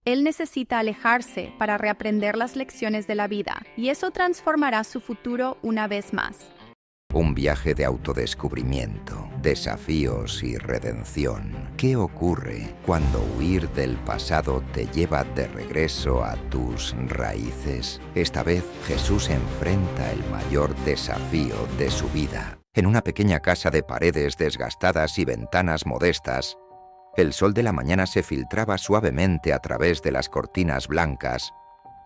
Él necesita alejarse para reaprender las lecciones de la vida, y eso transformará su futuro una vez más. Un viaje de autodescubrimiento, desafíos y redención. ¿Qué ocurre cuando huir del pasado te lleva de regreso a tus raíces? Esta vez Jesús enfrenta el mayor desafío de su vida. En una pequeña casa de paredes desgastadas y ventanas modestas, el sol de la mañana se filtraba suavemente a través de las cortinas blancas,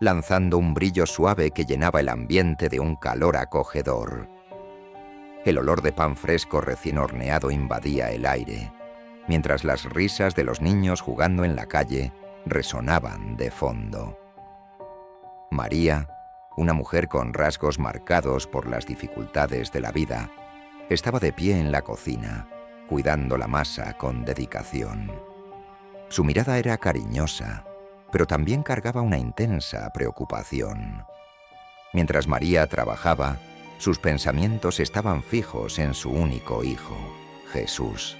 lanzando un brillo suave que llenaba el ambiente de un calor acogedor. El olor de pan fresco recién horneado invadía el aire, mientras las risas de los niños jugando en la calle resonaban de fondo. María, una mujer con rasgos marcados por las dificultades de la vida, estaba de pie en la cocina, cuidando la masa con dedicación. Su mirada era cariñosa, pero también cargaba una intensa preocupación. Mientras María trabajaba, sus pensamientos estaban fijos en su único hijo, Jesús.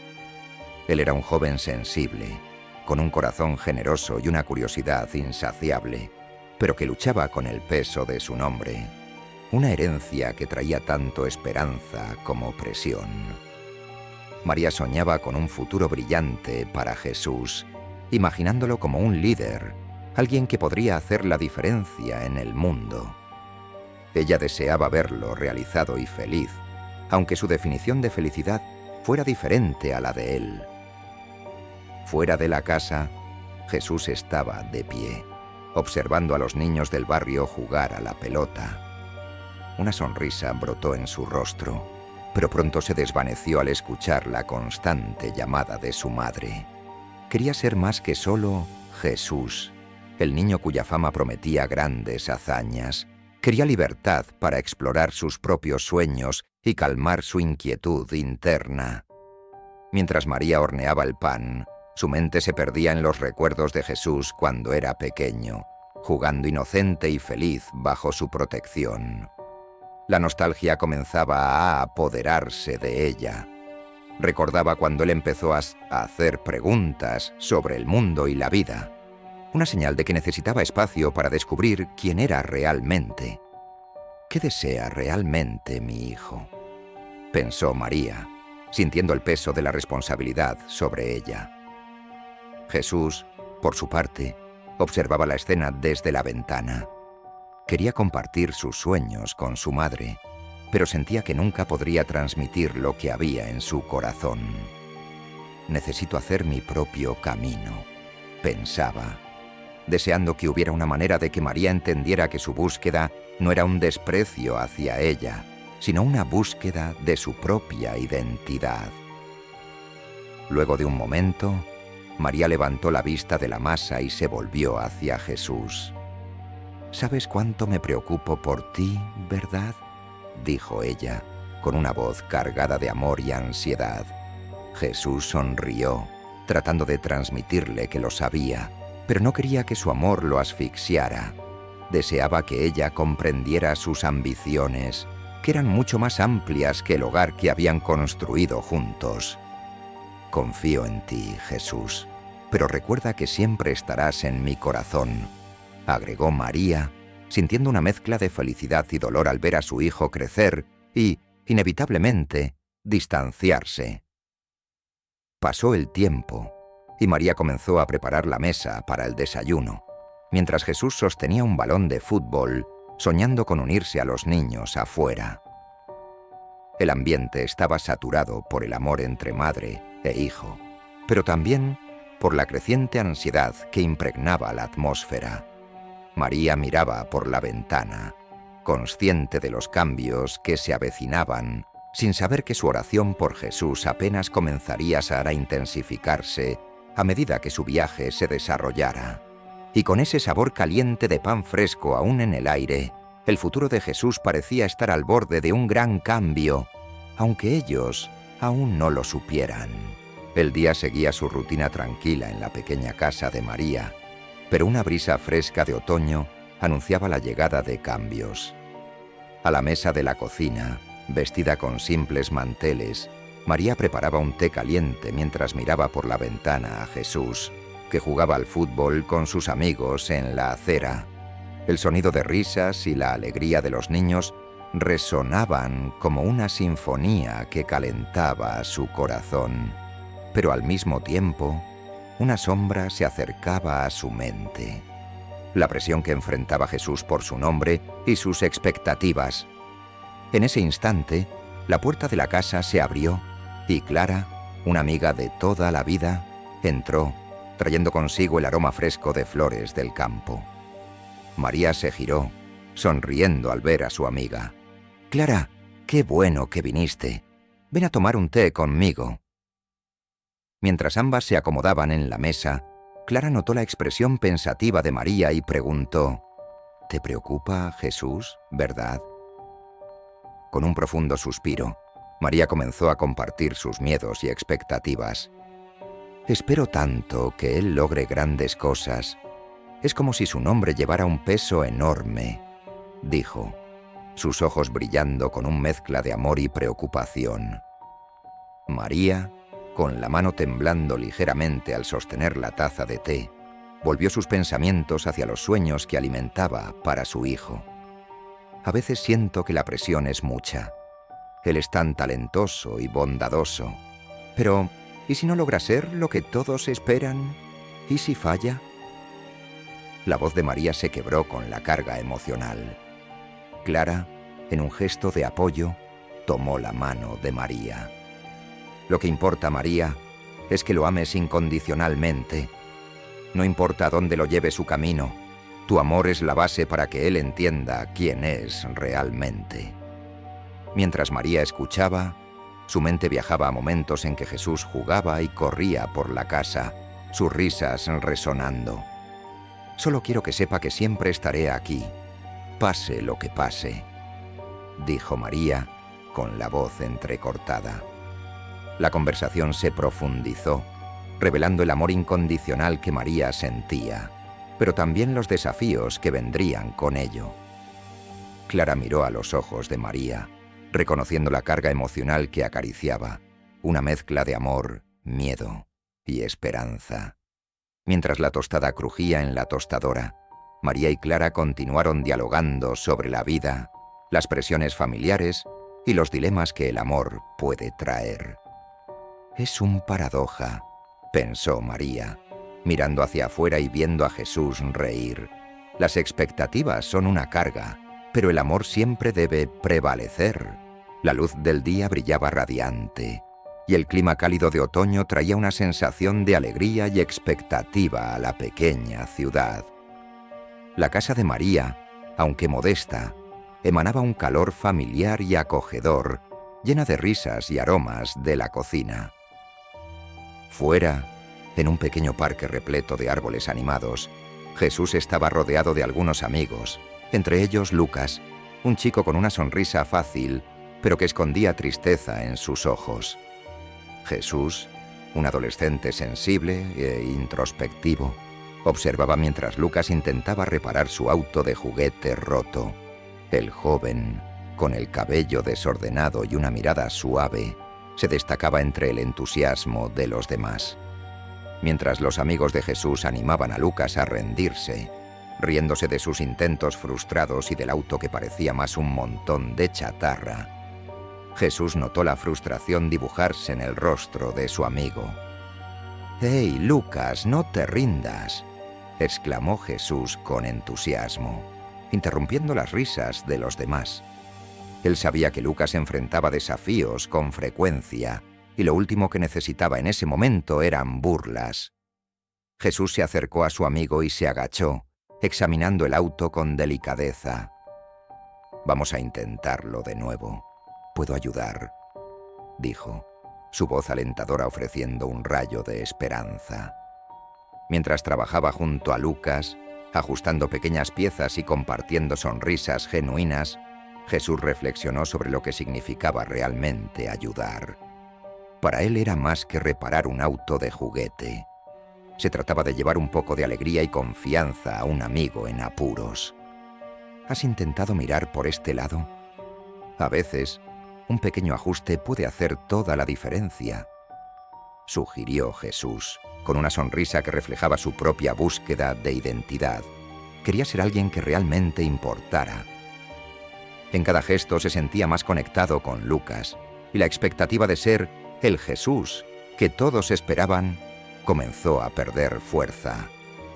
Él era un joven sensible, con un corazón generoso y una curiosidad insaciable, pero que luchaba con el peso de su nombre, una herencia que traía tanto esperanza como presión. María soñaba con un futuro brillante para Jesús, imaginándolo como un líder, alguien que podría hacer la diferencia en el mundo. Ella deseaba verlo realizado y feliz, aunque su definición de felicidad fuera diferente a la de él. Fuera de la casa, Jesús estaba de pie, observando a los niños del barrio jugar a la pelota. Una sonrisa brotó en su rostro, pero pronto se desvaneció al escuchar la constante llamada de su madre. Quería ser más que solo Jesús, el niño cuya fama prometía grandes hazañas. Quería libertad para explorar sus propios sueños y calmar su inquietud interna. Mientras María horneaba el pan, su mente se perdía en los recuerdos de Jesús cuando era pequeño, jugando inocente y feliz bajo su protección. La nostalgia comenzaba a apoderarse de ella. Recordaba cuando él empezó a hacer preguntas sobre el mundo y la vida, una señal de que necesitaba espacio para descubrir quién era realmente. ¿Qué desea realmente mi hijo?, pensó María, sintiendo el peso de la responsabilidad sobre ella. Jesús, por su parte, observaba la escena desde la ventana. Quería compartir sus sueños con su madre, pero sentía que nunca podría transmitir lo que había en su corazón. Necesito hacer mi propio camino, pensaba, deseando que hubiera una manera de que María entendiera que su búsqueda no era un desprecio hacia ella, sino una búsqueda de su propia identidad. Luego de un momento, María levantó la vista de la masa y se volvió hacia Jesús. «¿Sabes cuánto me preocupo por ti, verdad?», dijo ella, con una voz cargada de amor y ansiedad. Jesús sonrió, tratando de transmitirle que lo sabía, pero no quería que su amor lo asfixiara. Deseaba que ella comprendiera sus ambiciones, que eran mucho más amplias que el hogar que habían construido juntos. «Confío en ti, Jesús, pero recuerda que siempre estarás en mi corazón», agregó María, sintiendo una mezcla de felicidad y dolor al ver a su hijo crecer y, inevitablemente, distanciarse. Pasó el tiempo, y María comenzó a preparar la mesa para el desayuno, mientras Jesús sostenía un balón de fútbol, soñando con unirse a los niños afuera. El ambiente estaba saturado por el amor entre madre e hijo, pero también por la creciente ansiedad que impregnaba la atmósfera. María miraba por la ventana, consciente de los cambios que se avecinaban, sin saber que su oración por Jesús apenas comenzaría a intensificarse a medida que su viaje se desarrollara. Y con ese sabor caliente de pan fresco aún en el aire, el futuro de Jesús parecía estar al borde de un gran cambio, aunque ellos aún no lo supieran. El día seguía su rutina tranquila en la pequeña casa de María, pero una brisa fresca de otoño anunciaba la llegada de cambios. A la mesa de la cocina, vestida con simples manteles, María preparaba un té caliente mientras miraba por la ventana a Jesús, que jugaba al fútbol con sus amigos en la acera. El sonido de risas y la alegría de los niños resonaban como una sinfonía que calentaba su corazón. Pero al mismo tiempo, una sombra se acercaba a su mente. La presión que enfrentaba Jesús por su nombre y sus expectativas. En ese instante, la puerta de la casa se abrió y Clara, una amiga de toda la vida, entró, trayendo consigo el aroma fresco de flores del campo. María se giró, sonriendo al ver a su amiga. «Clara, qué bueno que viniste. Ven a tomar un té conmigo». Mientras ambas se acomodaban en la mesa, Clara notó la expresión pensativa de María y preguntó: «¿Te preocupa Jesús, verdad?». Con un profundo suspiro, María comenzó a compartir sus miedos y expectativas. «Espero tanto que él logre grandes cosas. Es como si su nombre llevara un peso enorme», dijo, sus ojos brillando con una mezcla de amor y preocupación. María, con la mano temblando ligeramente al sostener la taza de té, volvió sus pensamientos hacia los sueños que alimentaba para su hijo. «A veces siento que la presión es mucha. Él es tan talentoso y bondadoso. Pero, ¿y si no logra ser lo que todos esperan? ¿Y si falla?». La voz de María se quebró con la carga emocional. Clara, en un gesto de apoyo, tomó la mano de María. «Lo que importa, María, es que lo ames incondicionalmente. No importa a dónde lo lleve su camino, tu amor es la base para que él entienda quién es realmente». Mientras María escuchaba, su mente viajaba a momentos en que Jesús jugaba y corría por la casa, sus risas resonando. «Solo quiero que sepa que siempre estaré aquí, pase lo que pase», dijo María con la voz entrecortada. La conversación se profundizó, revelando el amor incondicional que María sentía, pero también los desafíos que vendrían con ello. Clara miró a los ojos de María, reconociendo la carga emocional que acariciaba, una mezcla de amor, miedo y esperanza. Mientras la tostada crujía en la tostadora, María y Clara continuaron dialogando sobre la vida, las presiones familiares y los dilemas que el amor puede traer. «Es un paradoja», pensó María, mirando hacia afuera y viendo a Jesús reír. «Las expectativas son una carga, pero el amor siempre debe prevalecer». La luz del día brillaba radiante, y el clima cálido de otoño traía una sensación de alegría y expectativa a la pequeña ciudad. La casa de María, aunque modesta, emanaba un calor familiar y acogedor, llena de risas y aromas de la cocina. Fuera, en un pequeño parque repleto de árboles animados, Jesús estaba rodeado de algunos amigos, entre ellos Lucas, un chico con una sonrisa fácil, pero que escondía tristeza en sus ojos. Jesús, un adolescente sensible e introspectivo, observaba mientras Lucas intentaba reparar su auto de juguete roto. El joven, con el cabello desordenado y una mirada suave, se destacaba entre el entusiasmo de los demás. Mientras los amigos de Jesús animaban a Lucas a rendirse, riéndose de sus intentos frustrados y del auto que parecía más un montón de chatarra, Jesús notó la frustración dibujarse en el rostro de su amigo. «¡Hey, Lucas, no te rindas!», exclamó Jesús con entusiasmo, interrumpiendo las risas de los demás. Él sabía que Lucas enfrentaba desafíos con frecuencia y lo último que necesitaba en ese momento eran burlas. Jesús se acercó a su amigo y se agachó, examinando el auto con delicadeza. «Vamos a intentarlo de nuevo. Puedo ayudar», dijo, su voz alentadora ofreciendo un rayo de esperanza. Mientras trabajaba junto a Lucas, ajustando pequeñas piezas y compartiendo sonrisas genuinas, Jesús reflexionó sobre lo que significaba realmente ayudar. Para él era más que reparar un auto de juguete. Se trataba de llevar un poco de alegría y confianza a un amigo en apuros. ¿Has intentado mirar por este lado? A veces, un pequeño ajuste puede hacer toda la diferencia, sugirió Jesús, con una sonrisa que reflejaba su propia búsqueda de identidad. Quería ser alguien que realmente importara. En cada gesto se sentía más conectado con Lucas, y la expectativa de ser el Jesús que todos esperaban comenzó a perder fuerza.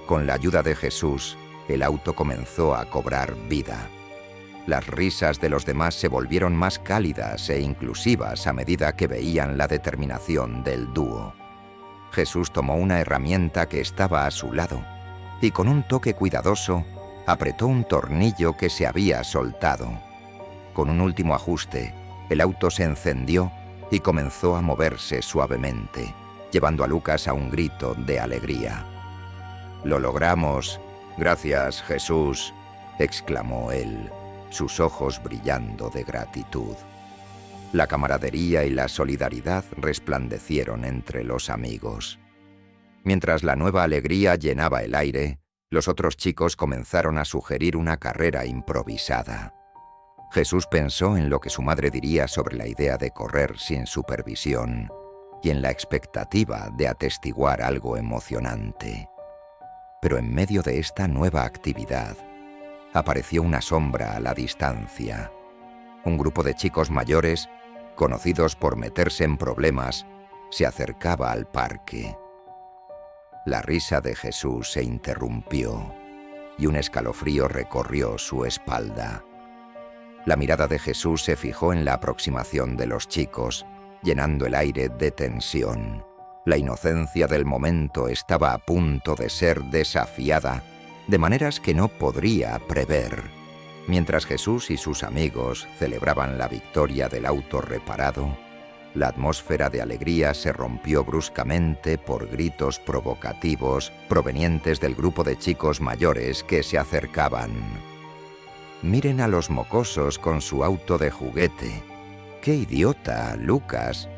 Con la ayuda de Jesús, el auto comenzó a cobrar vida. Las risas de los demás se volvieron más cálidas e inclusivas a medida que veían la determinación del dúo. Jesús tomó una herramienta que estaba a su lado y con un toque cuidadoso apretó un tornillo que se había soltado. Con un último ajuste, el auto se encendió y comenzó a moverse suavemente, llevando a Lucas a un grito de alegría. «¡Lo logramos! ¡Gracias, Jesús!», exclamó él, sus ojos brillando de gratitud. La camaradería y la solidaridad resplandecieron entre los amigos. Mientras la nueva alegría llenaba el aire, los otros chicos comenzaron a sugerir una carrera improvisada. Jesús pensó en lo que su madre diría sobre la idea de correr sin supervisión y en la expectativa de atestiguar algo emocionante. Pero en medio de esta nueva actividad, apareció una sombra a la distancia. Un grupo de chicos mayores, conocidos por meterse en problemas, se acercaba al parque. La risa de Jesús se interrumpió y un escalofrío recorrió su espalda. La mirada de Jesús se fijó en la aproximación de los chicos, llenando el aire de tensión. La inocencia del momento estaba a punto de ser desafiada de maneras que no podría prever. Mientras Jesús y sus amigos celebraban la victoria del auto reparado, la atmósfera de alegría se rompió bruscamente por gritos provocativos provenientes del grupo de chicos mayores que se acercaban. «Miren a los mocosos con su auto de juguete. ¡Qué idiota, Lucas!»,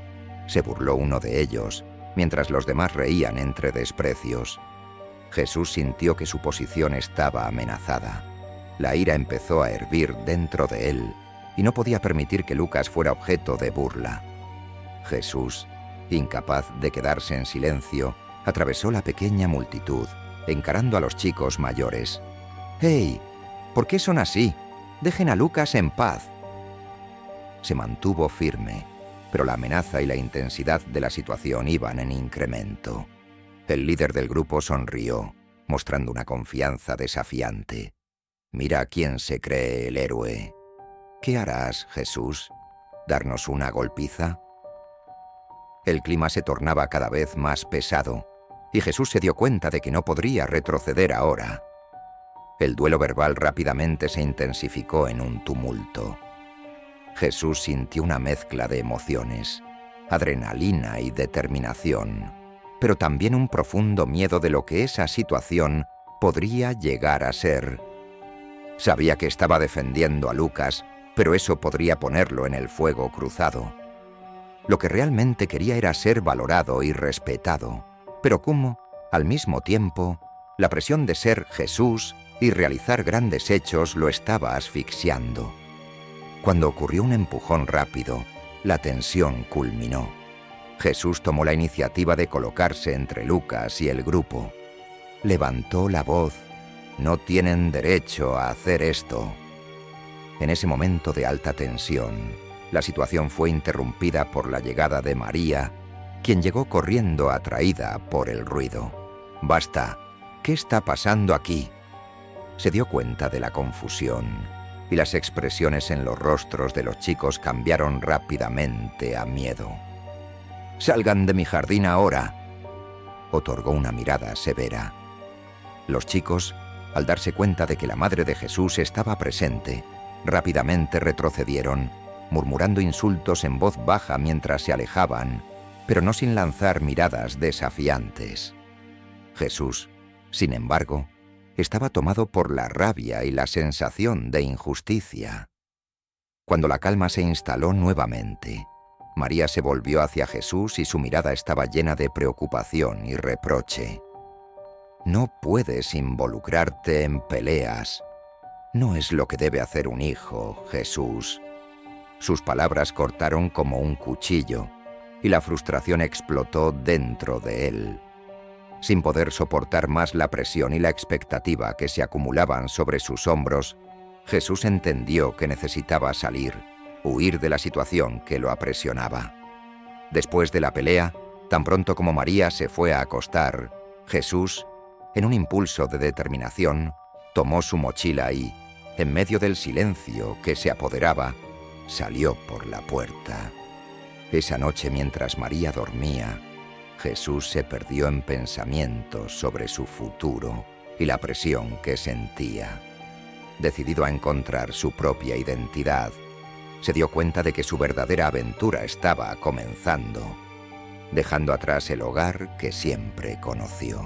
se burló uno de ellos, mientras los demás reían entre desprecios. Jesús sintió que su posición estaba amenazada. La ira empezó a hervir dentro de él y no podía permitir que Lucas fuera objeto de burla. Jesús, incapaz de quedarse en silencio, atravesó la pequeña multitud, encarando a los chicos mayores. «¡Hey! ¿Por qué son así? Dejen a Lucas en paz». Se mantuvo firme, pero la amenaza y la intensidad de la situación iban en incremento. El líder del grupo sonrió, mostrando una confianza desafiante. «Mira quién se cree el héroe. ¿Qué harás, Jesús? ¿Darnos una golpiza?». El clima se tornaba cada vez más pesado, y Jesús se dio cuenta de que no podría retroceder ahora. El duelo verbal rápidamente se intensificó en un tumulto. Jesús sintió una mezcla de emociones, adrenalina y determinación, pero también un profundo miedo de lo que esa situación podría llegar a ser. Sabía que estaba defendiendo a Lucas, pero eso podría ponerlo en el fuego cruzado. Lo que realmente quería era ser valorado y respetado, pero como, al mismo tiempo, la presión de ser Jesús y realizar grandes hechos lo estaba asfixiando. Cuando ocurrió un empujón rápido, la tensión culminó. Jesús tomó la iniciativa de colocarse entre Lucas y el grupo. Levantó la voz: «No tienen derecho a hacer esto». En ese momento de alta tensión, la situación fue interrumpida por la llegada de María, quien llegó corriendo atraída por el ruido. «¡Basta! ¿Qué está pasando aquí?». Se dio cuenta de la confusión, y las expresiones en los rostros de los chicos cambiaron rápidamente a miedo. «¡Salgan de mi jardín ahora!», otorgó una mirada severa. Los chicos, al darse cuenta de que la madre de Jesús estaba presente, rápidamente retrocedieron, murmurando insultos en voz baja mientras se alejaban, pero no sin lanzar miradas desafiantes. Jesús, sin embargo, estaba tomado por la rabia y la sensación de injusticia. Cuando la calma se instaló nuevamente, María se volvió hacia Jesús y su mirada estaba llena de preocupación y reproche. «No puedes involucrarte en peleas. No es lo que debe hacer un hijo, Jesús». Sus palabras cortaron como un cuchillo, y la frustración explotó dentro de él. Sin poder soportar más la presión y la expectativa que se acumulaban sobre sus hombros, Jesús entendió que necesitaba salir, huir de la situación que lo apresionaba. Después de la pelea, tan pronto como María se fue a acostar, Jesús, en un impulso de determinación, tomó su mochila y, en medio del silencio que se apoderaba, salió por la puerta. Esa noche, mientras María dormía, Jesús se perdió en pensamientos sobre su futuro y la presión que sentía. Decidido a encontrar su propia identidad, se dio cuenta de que su verdadera aventura estaba comenzando, dejando atrás el hogar que siempre conoció.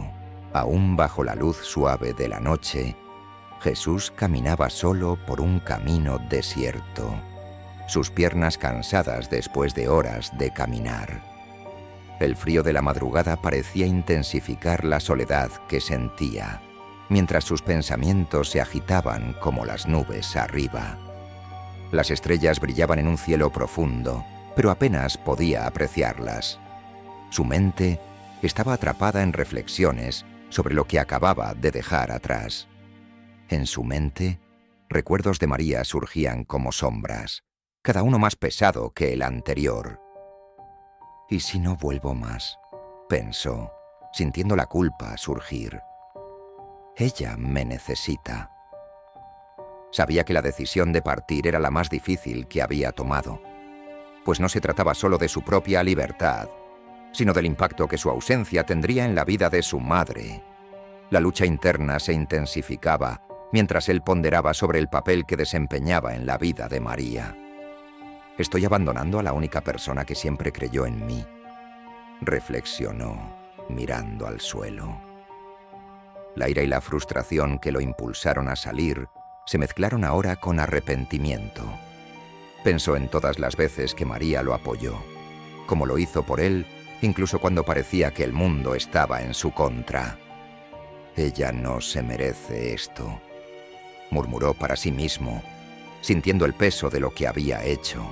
Aún bajo la luz suave de la noche, Jesús caminaba solo por un camino desierto, sus piernas cansadas después de horas de caminar. El frío de la madrugada parecía intensificar la soledad que sentía, mientras sus pensamientos se agitaban como las nubes arriba. Las estrellas brillaban en un cielo profundo, pero apenas podía apreciarlas. Su mente estaba atrapada en reflexiones sobre lo que acababa de dejar atrás. En su mente, recuerdos de María surgían como sombras, cada uno más pesado que el anterior. «¿Y si no vuelvo más?», pensó, sintiendo la culpa surgir. «Ella me necesita». Sabía que la decisión de partir era la más difícil que había tomado, pues no se trataba solo de su propia libertad, sino del impacto que su ausencia tendría en la vida de su madre. La lucha interna se intensificaba mientras él ponderaba sobre el papel que desempeñaba en la vida de María. «Estoy abandonando a la única persona que siempre creyó en mí», reflexionó, mirando al suelo. La ira y la frustración que lo impulsaron a salir se mezclaron ahora con arrepentimiento. Pensó en todas las veces que María lo apoyó, como lo hizo por él, incluso cuando parecía que el mundo estaba en su contra. «Ella no se merece esto», murmuró para sí mismo, sintiendo el peso de lo que había hecho.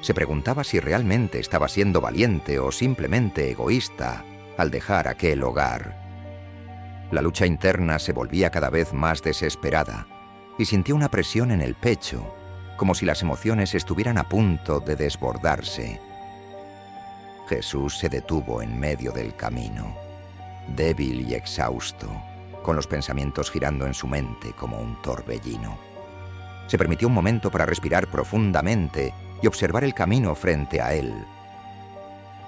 Se preguntaba si realmente estaba siendo valiente o simplemente egoísta al dejar aquel hogar. La lucha interna se volvía cada vez más desesperada y sintió una presión en el pecho, como si las emociones estuvieran a punto de desbordarse. Jesús se detuvo en medio del camino, débil y exhausto, con los pensamientos girando en su mente como un torbellino. Se permitió un momento para respirar profundamente y observar el camino frente a él.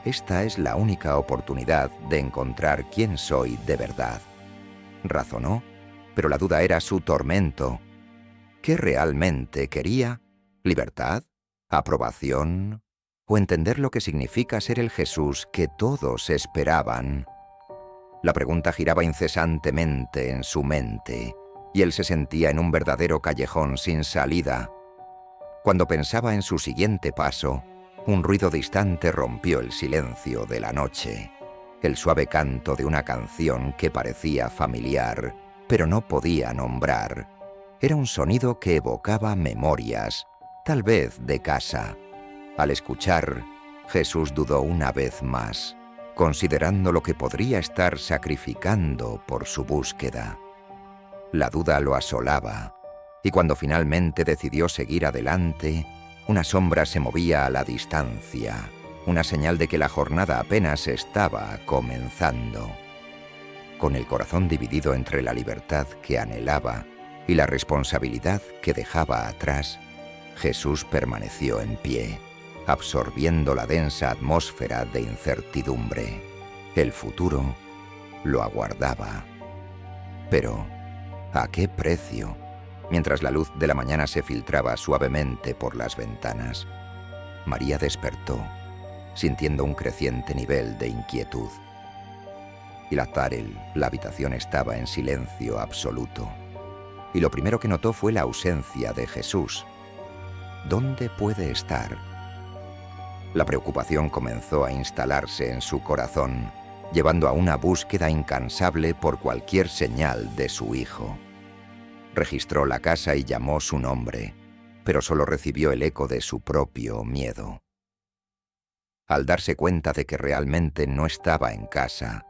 «Esta es la única oportunidad de encontrar quién soy de verdad», razonó, pero la duda era su tormento. ¿Qué realmente quería? ¿Libertad? ¿Aprobación? ¿O entender lo que significa ser el Jesús que todos esperaban? La pregunta giraba incesantemente en su mente, y él se sentía en un verdadero callejón sin salida. Cuando pensaba en su siguiente paso, un ruido distante rompió el silencio de la noche. El suave canto de una canción que parecía familiar, pero no podía nombrar. Era un sonido que evocaba memorias, tal vez de casa. Al escuchar, Jesús dudó una vez más, considerando lo que podría estar sacrificando por su búsqueda. La duda lo asolaba, y cuando finalmente decidió seguir adelante, una sombra se movía a la distancia, una señal de que la jornada apenas estaba comenzando. Con el corazón dividido entre la libertad que anhelaba y la responsabilidad que dejaba atrás, Jesús permaneció en pie, absorbiendo la densa atmósfera de incertidumbre. El futuro lo aguardaba. Pero, ¿a qué precio? Mientras la luz de la mañana se filtraba suavemente por las ventanas, María despertó, sintiendo un creciente nivel de inquietud. Y la habitación estaba en silencio absoluto, y lo primero que notó fue la ausencia de Jesús. ¿Dónde puede estar? La preocupación comenzó a instalarse en su corazón, llevando a una búsqueda incansable por cualquier señal de su hijo. Registró la casa y llamó su nombre, pero solo recibió el eco de su propio miedo. Al darse cuenta de que realmente no estaba en casa,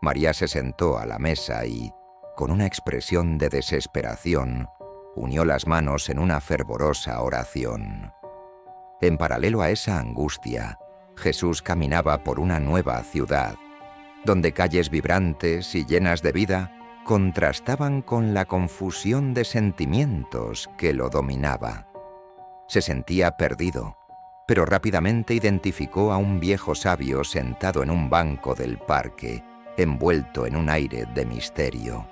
María se sentó a la mesa y, con una expresión de desesperación, unió las manos en una fervorosa oración. En paralelo a esa angustia, Jesús caminaba por una nueva ciudad, donde calles vibrantes y llenas de vida contrastaban con la confusión de sentimientos que lo dominaba. Se sentía perdido, pero rápidamente identificó a un viejo sabio sentado en un banco del parque, envuelto en un aire de misterio.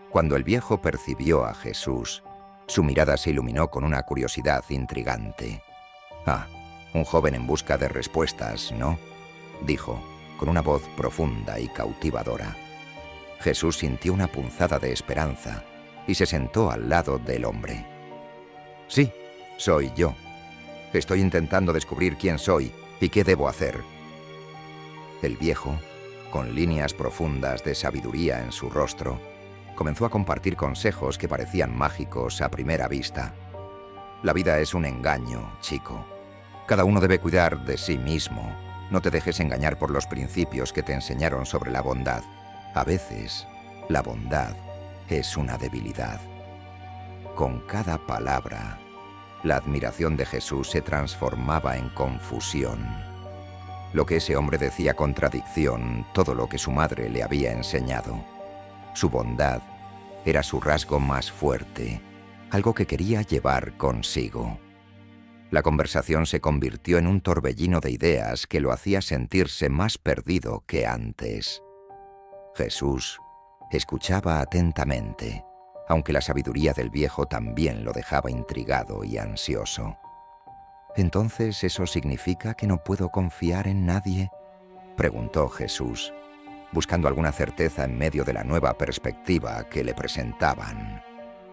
Cuando el viejo percibió a Jesús, su mirada se iluminó con una curiosidad intrigante. «Ah, un joven en busca de respuestas, ¿no?», dijo, con una voz profunda y cautivadora. Jesús sintió una punzada de esperanza y se sentó al lado del hombre. «Sí, soy yo. Estoy intentando descubrir quién soy y qué debo hacer». El viejo, con líneas profundas de sabiduría en su rostro, comenzó a compartir consejos que parecían mágicos a primera vista. «La vida es un engaño, chico. Cada uno debe cuidar de sí mismo. No te dejes engañar por los principios que te enseñaron sobre la bondad. A veces, la bondad es una debilidad». Con cada palabra, la admiración de Jesús se transformaba en confusión. Lo que ese hombre decía contradicción todo lo que su madre le había enseñado. Su bondad era su rasgo más fuerte, algo que quería llevar consigo. La conversación se convirtió en un torbellino de ideas que lo hacía sentirse más perdido que antes. Jesús escuchaba atentamente, aunque la sabiduría del viejo también lo dejaba intrigado y ansioso. «¿Entonces eso significa que no puedo confiar en nadie?», preguntó Jesús, buscando alguna certeza en medio de la nueva perspectiva que le presentaban.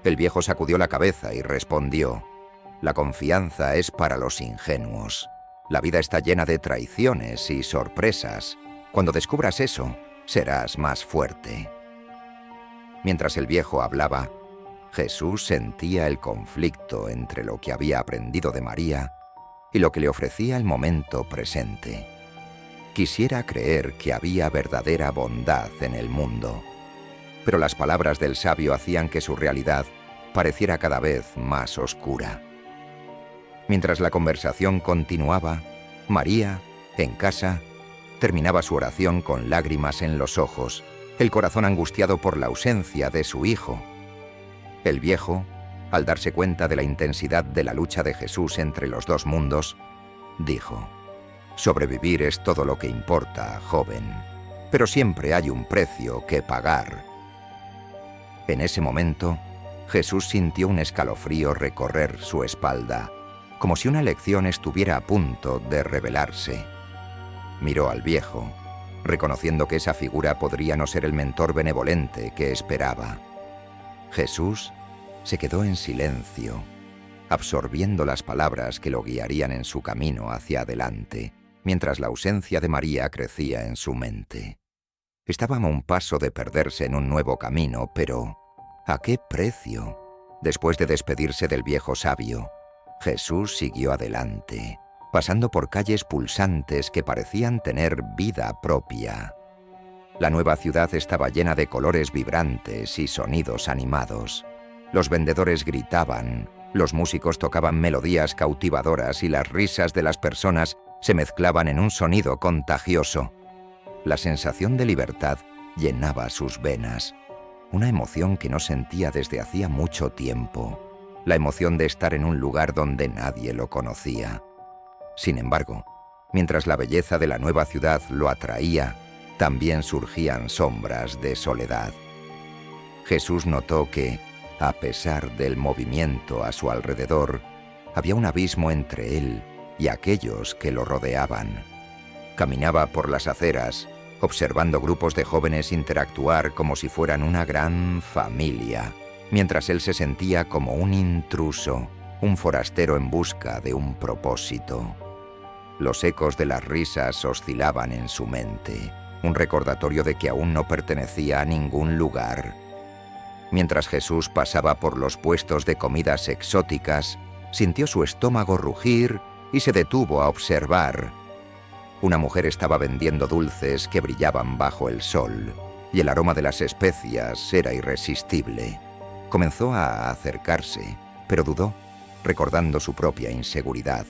El viejo sacudió la cabeza y respondió: «La confianza es para los ingenuos. La vida está llena de traiciones y sorpresas. Cuando descubras eso, serás más fuerte». Mientras el viejo hablaba, Jesús sentía el conflicto entre lo que había aprendido de María y lo que le ofrecía el momento presente. Quisiera creer que había verdadera bondad en el mundo, pero las palabras del sabio hacían que su realidad pareciera cada vez más oscura. Mientras la conversación continuaba, María, en casa, terminaba su oración con lágrimas en los ojos, el corazón angustiado por la ausencia de su hijo. El viejo, al darse cuenta de la intensidad de la lucha de Jesús entre los dos mundos, dijo: «Sobrevivir es todo lo que importa, joven, pero siempre hay un precio que pagar». En ese momento, Jesús sintió un escalofrío recorrer su espalda, como si una lección estuviera a punto de revelarse. Miró al viejo, reconociendo que esa figura podría no ser el mentor benevolente que esperaba. Jesús se quedó en silencio, absorbiendo las palabras que lo guiarían en su camino hacia adelante, mientras la ausencia de María crecía en su mente. Estaba a un paso de perderse en un nuevo camino, pero ¿a qué precio? Después de despedirse del viejo sabio, Jesús siguió adelante, pasando por calles pulsantes que parecían tener vida propia. La nueva ciudad estaba llena de colores vibrantes y sonidos animados. Los vendedores gritaban, los músicos tocaban melodías cautivadoras y las risas de las personas se mezclaban en un sonido contagioso. La sensación de libertad llenaba sus venas, una emoción que no sentía desde hacía mucho tiempo, la emoción de estar en un lugar donde nadie lo conocía. Sin embargo, mientras la belleza de la nueva ciudad lo atraía, también surgían sombras de soledad. Jesús notó que, a pesar del movimiento a su alrededor, había un abismo entre él y aquellos que lo rodeaban. Caminaba por las aceras, observando grupos de jóvenes interactuar como si fueran una gran familia, mientras él se sentía como un intruso, un forastero en busca de un propósito. Los ecos de las risas oscilaban en su mente, un recordatorio de que aún no pertenecía a ningún lugar. Mientras Jesús pasaba por los puestos de comidas exóticas, sintió su estómago rugir y se detuvo a observar. Una mujer estaba vendiendo dulces que brillaban bajo el sol, y el aroma de las especias era irresistible. Comenzó a acercarse, pero dudó, recordando su propia inseguridad.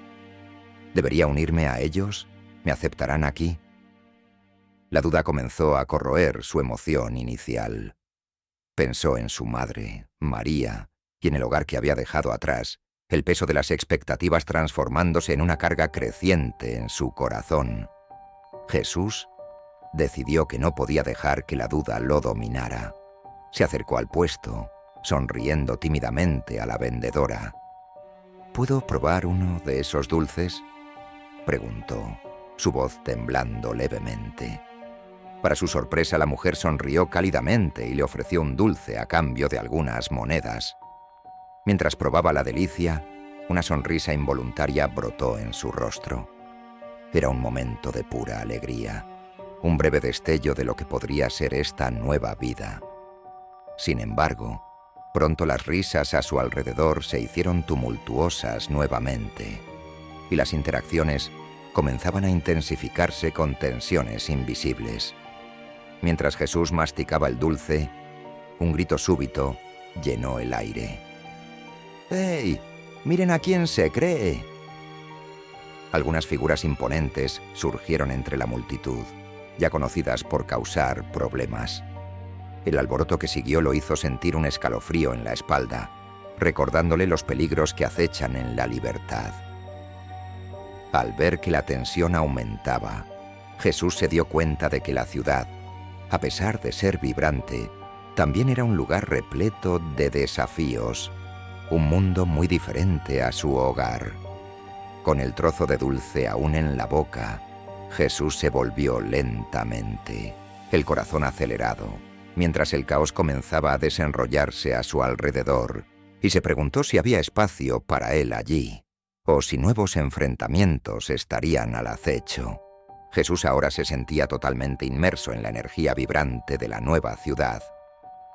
¿Debería unirme a ellos? ¿Me aceptarán aquí? La duda comenzó a corroer su emoción inicial. Pensó en su madre, María, y en el hogar que había dejado atrás, el peso de las expectativas transformándose en una carga creciente en su corazón. Jesús decidió que no podía dejar que la duda lo dominara. Se acercó al puesto, sonriendo tímidamente a la vendedora. ¿Puedo probar uno de esos dulces?, preguntó, su voz temblando levemente. Para su sorpresa, la mujer sonrió cálidamente y le ofreció un dulce a cambio de algunas monedas. Mientras probaba la delicia, una sonrisa involuntaria brotó en su rostro. Era un momento de pura alegría, un breve destello de lo que podría ser esta nueva vida. Sin embargo, pronto las risas a su alrededor se hicieron tumultuosas nuevamente, y las interacciones comenzaban a intensificarse con tensiones invisibles. Mientras Jesús masticaba el dulce, un grito súbito llenó el aire. ¡Hey! ¡Miren a quién se cree! Algunas figuras imponentes surgieron entre la multitud, ya conocidas por causar problemas. El alboroto que siguió lo hizo sentir un escalofrío en la espalda, recordándole los peligros que acechan en la libertad. Al ver que la tensión aumentaba, Jesús se dio cuenta de que la ciudad, a pesar de ser vibrante, también era un lugar repleto de desafíos, un mundo muy diferente a su hogar. Con el trozo de dulce aún en la boca, Jesús se volvió lentamente, el corazón acelerado, mientras el caos comenzaba a desenrollarse a su alrededor, y se preguntó si había espacio para él allí, o si nuevos enfrentamientos estarían al acecho. Jesús ahora se sentía totalmente inmerso en la energía vibrante de la nueva ciudad,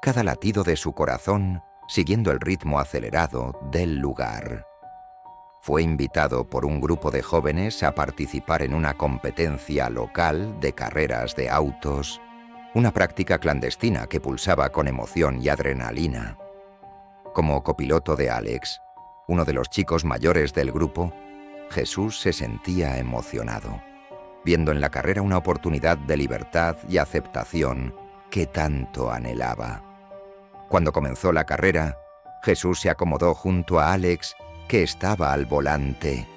cada latido de su corazón siguiendo el ritmo acelerado del lugar. Fue invitado por un grupo de jóvenes a participar en una competencia local de carreras de autos, una práctica clandestina que pulsaba con emoción y adrenalina. Como copiloto de Alex, uno de los chicos mayores del grupo, Jesús se sentía emocionado, viendo en la carrera una oportunidad de libertad y aceptación que tanto anhelaba. Cuando comenzó la carrera, Jesús se acomodó junto a Alex, que estaba al volante.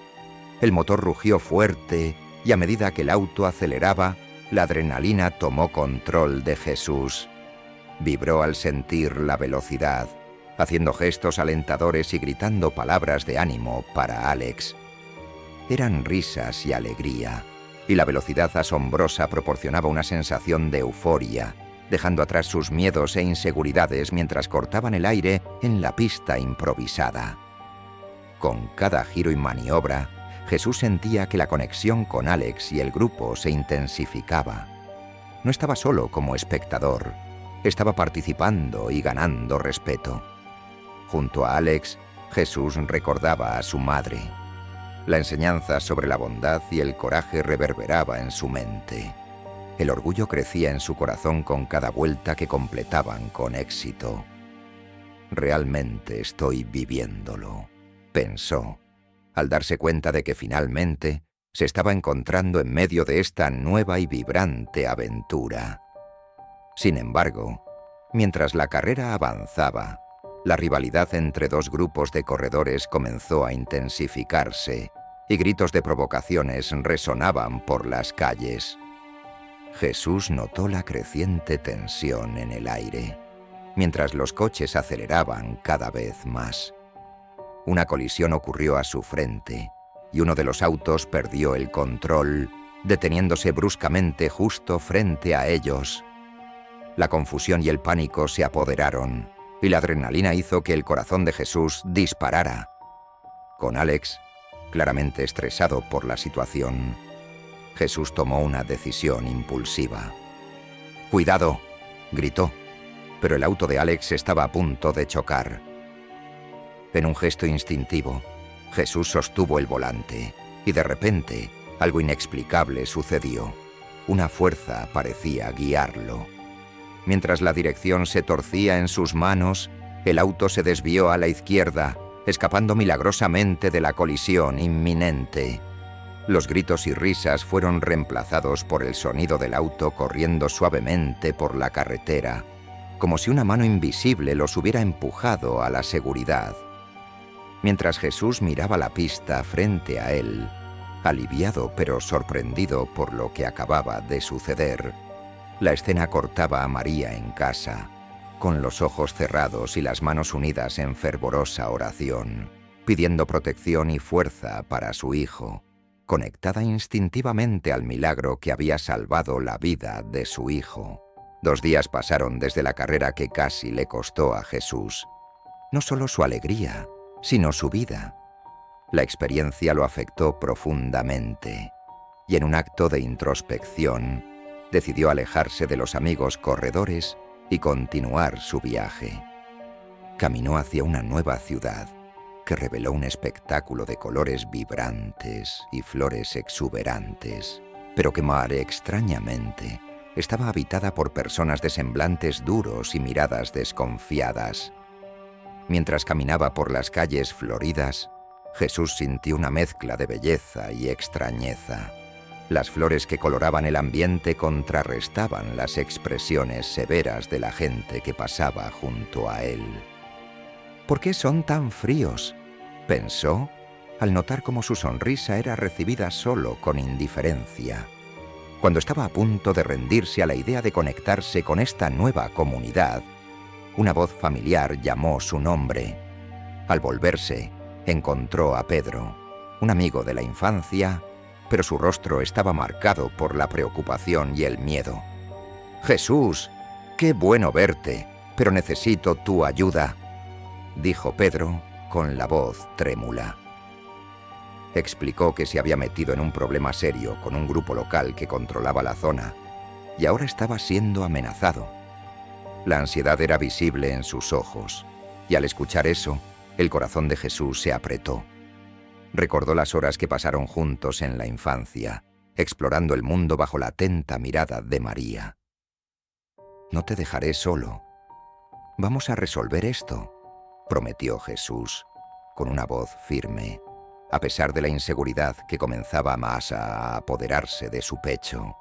El motor rugió fuerte y a medida que el auto aceleraba, la adrenalina tomó control de Jesús. Vibró al sentir la velocidad, haciendo gestos alentadores y gritando palabras de ánimo para Alex. Eran risas y alegría, y la velocidad asombrosa proporcionaba una sensación de euforia, dejando atrás sus miedos e inseguridades mientras cortaban el aire en la pista improvisada. Con cada giro y maniobra, Jesús sentía que la conexión con Alex y el grupo se intensificaba. No estaba solo como espectador, estaba participando y ganando respeto. Junto a Alex, Jesús recordaba a su madre. La enseñanza sobre la bondad y el coraje reverberaba en su mente. El orgullo crecía en su corazón con cada vuelta que completaban con éxito. «Realmente estoy viviéndolo», pensó, al darse cuenta de que finalmente se estaba encontrando en medio de esta nueva y vibrante aventura. Sin embargo, mientras la carrera avanzaba, la rivalidad entre dos grupos de corredores comenzó a intensificarse y gritos de provocaciones resonaban por las calles. Jesús notó la creciente tensión en el aire, mientras los coches aceleraban cada vez más. Una colisión ocurrió a su frente, y uno de los autos perdió el control, deteniéndose bruscamente justo frente a ellos. La confusión y el pánico se apoderaron, y la adrenalina hizo que el corazón de Jesús disparara. Con Alex, claramente estresado por la situación, Jesús tomó una decisión impulsiva. «¡Cuidado!», gritó, pero el auto de Alex estaba a punto de chocar. En un gesto instintivo, Jesús sostuvo el volante y de repente Algo inexplicable sucedió. Una fuerza parecía guiarlo. Mientras la dirección se torcía en sus manos, el auto se desvió a la izquierda, escapando milagrosamente de la colisión inminente. Los gritos y risas fueron reemplazados por el sonido del auto corriendo suavemente por la carretera, como si una mano invisible los hubiera empujado a la seguridad. Mientras Jesús miraba la pista frente a él, aliviado pero sorprendido por lo que acababa de suceder, la escena cortaba a María en casa, con los ojos cerrados y las manos unidas en fervorosa oración, pidiendo protección y fuerza para su hijo, conectada instintivamente al milagro que había salvado la vida de su hijo. 2 días pasaron desde la carrera que casi le costó a Jesús. No solo su alegría, sino su vida. La experiencia lo afectó profundamente, y en un acto de introspección, decidió alejarse de los amigos corredores y continuar su viaje. Caminó hacia una nueva ciudad que reveló un espectáculo de colores vibrantes y flores exuberantes, pero que extrañamente estaba habitada por personas de semblantes duros y miradas desconfiadas. Mientras caminaba por las calles floridas, Jesús sintió una mezcla de belleza y extrañeza. Las flores que coloraban el ambiente contrarrestaban las expresiones severas de la gente que pasaba junto a él. ¿Por qué son tan fríos?, pensó, al notar cómo su sonrisa era recibida solo con indiferencia. Cuando estaba a punto de rendirse a la idea de conectarse con esta nueva comunidad, una voz familiar llamó su nombre. Al volverse, encontró a Pedro, un amigo de la infancia, pero su rostro estaba marcado por la preocupación y el miedo. «Jesús, qué bueno verte, pero necesito tu ayuda», dijo Pedro con la voz trémula. Explicó que se había metido en un problema serio con un grupo local que controlaba la zona y ahora estaba siendo amenazado. La ansiedad era visible en sus ojos, y al escuchar eso, el corazón de Jesús se apretó. Recordó las horas que pasaron juntos en la infancia, explorando el mundo bajo la atenta mirada de María. «No te dejaré solo. Vamos a resolver esto», prometió Jesús, con una voz firme, a pesar de la inseguridad que comenzaba más a apoderarse de su pecho.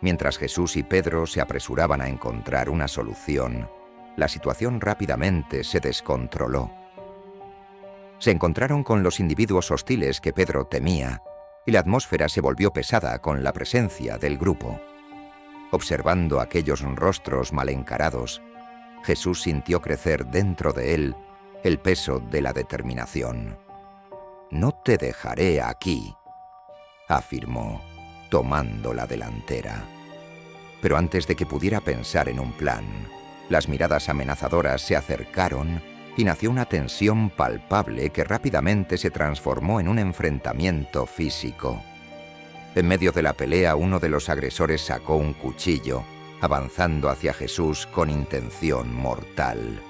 Mientras Jesús y Pedro se apresuraban a encontrar una solución, la situación rápidamente se descontroló. Se encontraron con los individuos hostiles que Pedro temía, y la atmósfera se volvió pesada con la presencia del grupo. Observando aquellos rostros mal encarados, Jesús sintió crecer dentro de él el peso de la determinación. «No te dejaré aquí», afirmó, tomando la delantera. Pero antes de que pudiera pensar en un plan, las miradas amenazadoras se acercaron y nació una tensión palpable que rápidamente se transformó en un enfrentamiento físico. En medio de la pelea, uno de los agresores sacó un cuchillo, avanzando hacia Jesús con intención mortal.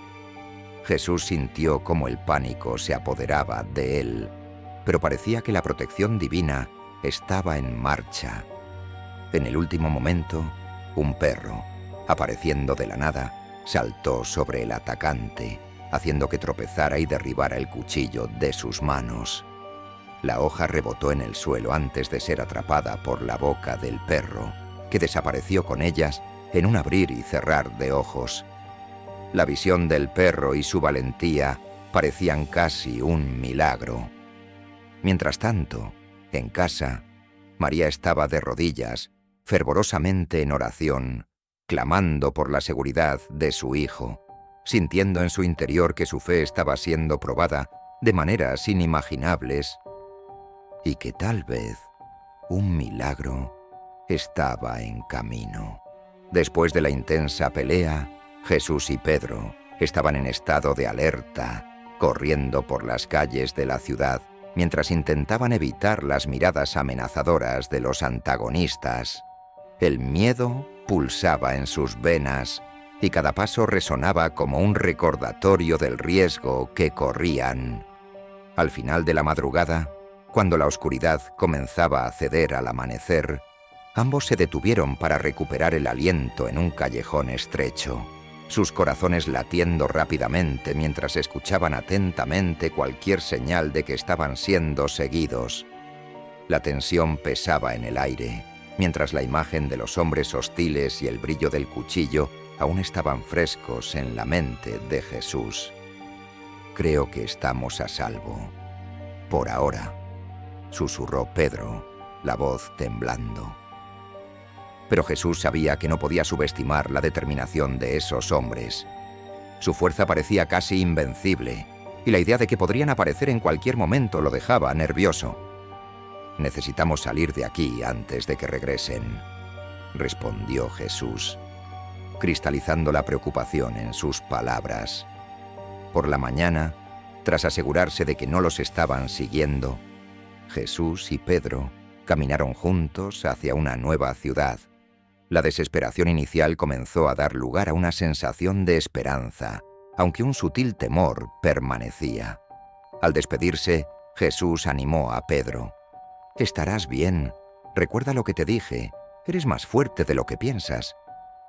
Jesús sintió cómo el pánico se apoderaba de él, pero parecía que la protección divina estaba en marcha. En el último momento, un perro, apareciendo de la nada, saltó sobre el atacante, haciendo que tropezara y derribara el cuchillo de sus manos. La hoja rebotó en el suelo antes de ser atrapada por la boca del perro, que desapareció con ellas en un abrir y cerrar de ojos. La visión del perro y su valentía parecían casi un milagro. Mientras tanto, en casa, María estaba de rodillas, fervorosamente en oración, clamando por la seguridad de su hijo, sintiendo en su interior que su fe estaba siendo probada de maneras inimaginables y que tal vez un milagro estaba en camino. Después de la intensa pelea, Jesús y Pedro estaban en estado de alerta, corriendo por las calles de la ciudad mientras intentaban evitar las miradas amenazadoras de los antagonistas. El miedo pulsaba en sus venas y cada paso resonaba como un recordatorio del riesgo que corrían. Al final de la madrugada, Cuando la oscuridad comenzaba a ceder al amanecer, ambos se detuvieron para recuperar el aliento en un callejón estrecho, sus corazones latiendo rápidamente mientras escuchaban atentamente cualquier señal de que estaban siendo seguidos. La tensión pesaba en el aire, mientras la imagen de los hombres hostiles y el brillo del cuchillo aún estaban frescos en la mente de Jesús. «Creo que estamos a salvo. Por ahora», susurró Pedro, la voz temblando. Pero Jesús sabía que no podía subestimar la determinación de esos hombres. Su fuerza parecía casi invencible, y la idea de que podrían aparecer en cualquier momento lo dejaba nervioso. «Necesitamos salir de aquí antes de que regresen», respondió Jesús, cristalizando la preocupación en sus palabras. Por la mañana, tras asegurarse de que no los estaban siguiendo, Jesús y Pedro caminaron juntos hacia una nueva ciudad. La desesperación inicial comenzó a dar lugar a una sensación de esperanza, aunque un sutil temor permanecía. Al despedirse, Jesús animó a Pedro. «Estarás bien. Recuerda lo que te dije. Eres más fuerte de lo que piensas».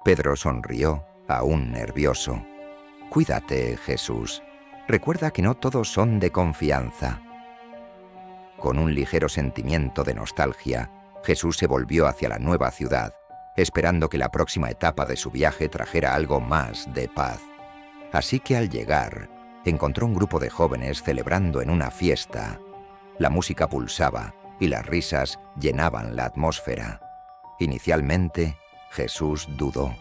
Pedro sonrió, aún nervioso. «Cuídate, Jesús. Recuerda que no todos son de confianza». Con un ligero sentimiento de nostalgia, Jesús se volvió hacia la nueva ciudad, esperando que la próxima etapa de su viaje trajera algo más de paz. Así que al llegar, encontró un grupo de jóvenes celebrando en una fiesta. La música pulsaba y las risas llenaban la atmósfera. Inicialmente, Jesús dudó,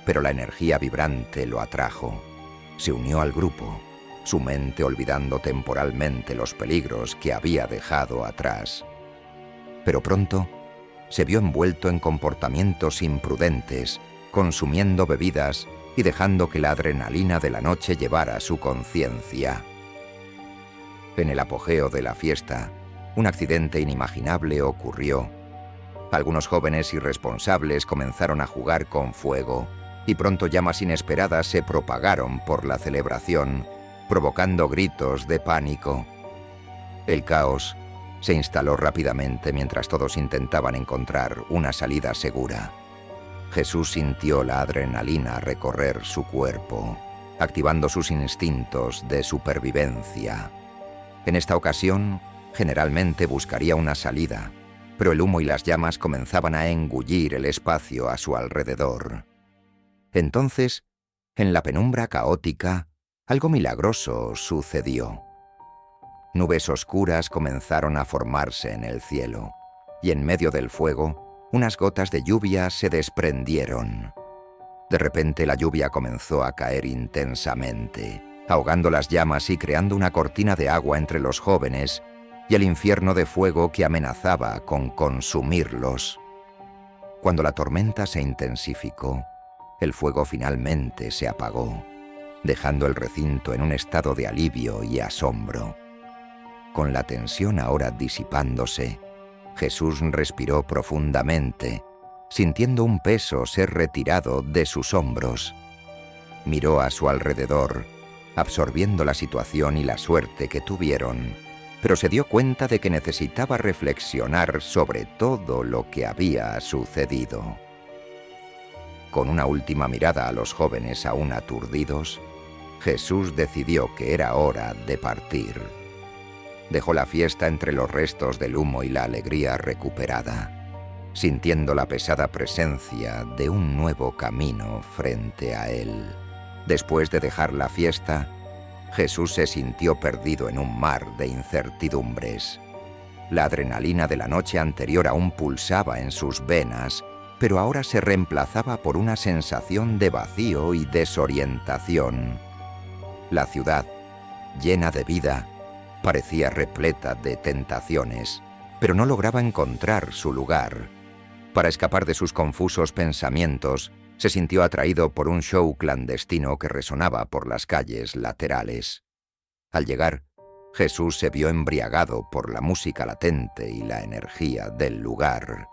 pero la energía vibrante lo atrajo. Se unió al grupo, su mente olvidando temporalmente los peligros que había dejado atrás. Pero pronto se vio envuelto en comportamientos imprudentes, consumiendo bebidas y dejando que la adrenalina de la noche llevara su conciencia. En el apogeo de la fiesta, un accidente inimaginable ocurrió. Algunos jóvenes irresponsables comenzaron a jugar con fuego, y pronto llamas inesperadas se propagaron por la celebración, provocando gritos de pánico. El caos se instaló rápidamente mientras todos intentaban encontrar una salida segura. Jesús sintió la adrenalina recorrer su cuerpo, activando sus instintos de supervivencia. En esta ocasión, generalmente buscaría una salida, pero el humo y las llamas comenzaban a engullir el espacio a su alrededor. Entonces, en la penumbra caótica, algo milagroso sucedió. Nubes oscuras comenzaron a formarse en el cielo, y en medio del fuego, unas gotas de lluvia se desprendieron. De repente la lluvia comenzó a caer intensamente, ahogando las llamas y creando una cortina de agua entre los jóvenes y el infierno de fuego que amenazaba con consumirlos. Cuando la tormenta se intensificó, el fuego finalmente se apagó, dejando el recinto en un estado de alivio y asombro. Con la tensión ahora disipándose, Jesús respiró profundamente, sintiendo un peso ser retirado de sus hombros. Miró a su alrededor, absorbiendo la situación y la suerte que tuvieron, pero se dio cuenta de que necesitaba reflexionar sobre todo lo que había sucedido. Con una última mirada a los jóvenes aún aturdidos, Jesús decidió que era hora de partir. Dejó la fiesta entre los restos del humo y la alegría recuperada, sintiendo la pesada presencia de un nuevo camino frente a él. Después de dejar la fiesta, Jesús se sintió perdido en un mar de incertidumbres. La adrenalina de la noche anterior aún pulsaba en sus venas, pero ahora se reemplazaba por una sensación de vacío y desorientación. La ciudad, llena de vida, parecía repleta de tentaciones, pero no lograba encontrar su lugar. Para escapar de sus confusos pensamientos, se sintió atraído por un show clandestino que resonaba por las calles laterales. Al llegar, Jesús se vio embriagado por la música latente y la energía del lugar.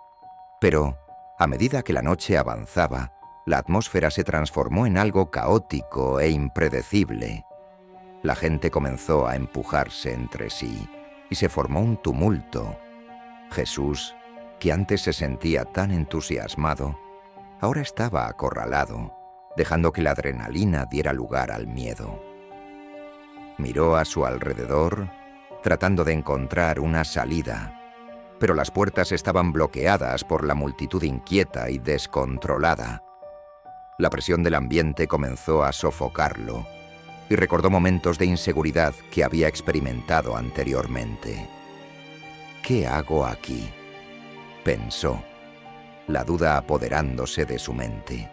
Pero, a medida que la noche avanzaba, la atmósfera se transformó en algo caótico e impredecible. La gente comenzó a empujarse entre sí, y se formó un tumulto. Jesús, que antes se sentía tan entusiasmado, ahora estaba acorralado, dejando que la adrenalina diera lugar al miedo. Miró a su alrededor, tratando de encontrar una salida, pero las puertas estaban bloqueadas por la multitud inquieta y descontrolada. La presión del ambiente comenzó a sofocarlo, y recordó momentos de inseguridad que había experimentado anteriormente. ¿Qué hago aquí?, pensó, la duda apoderándose de su mente.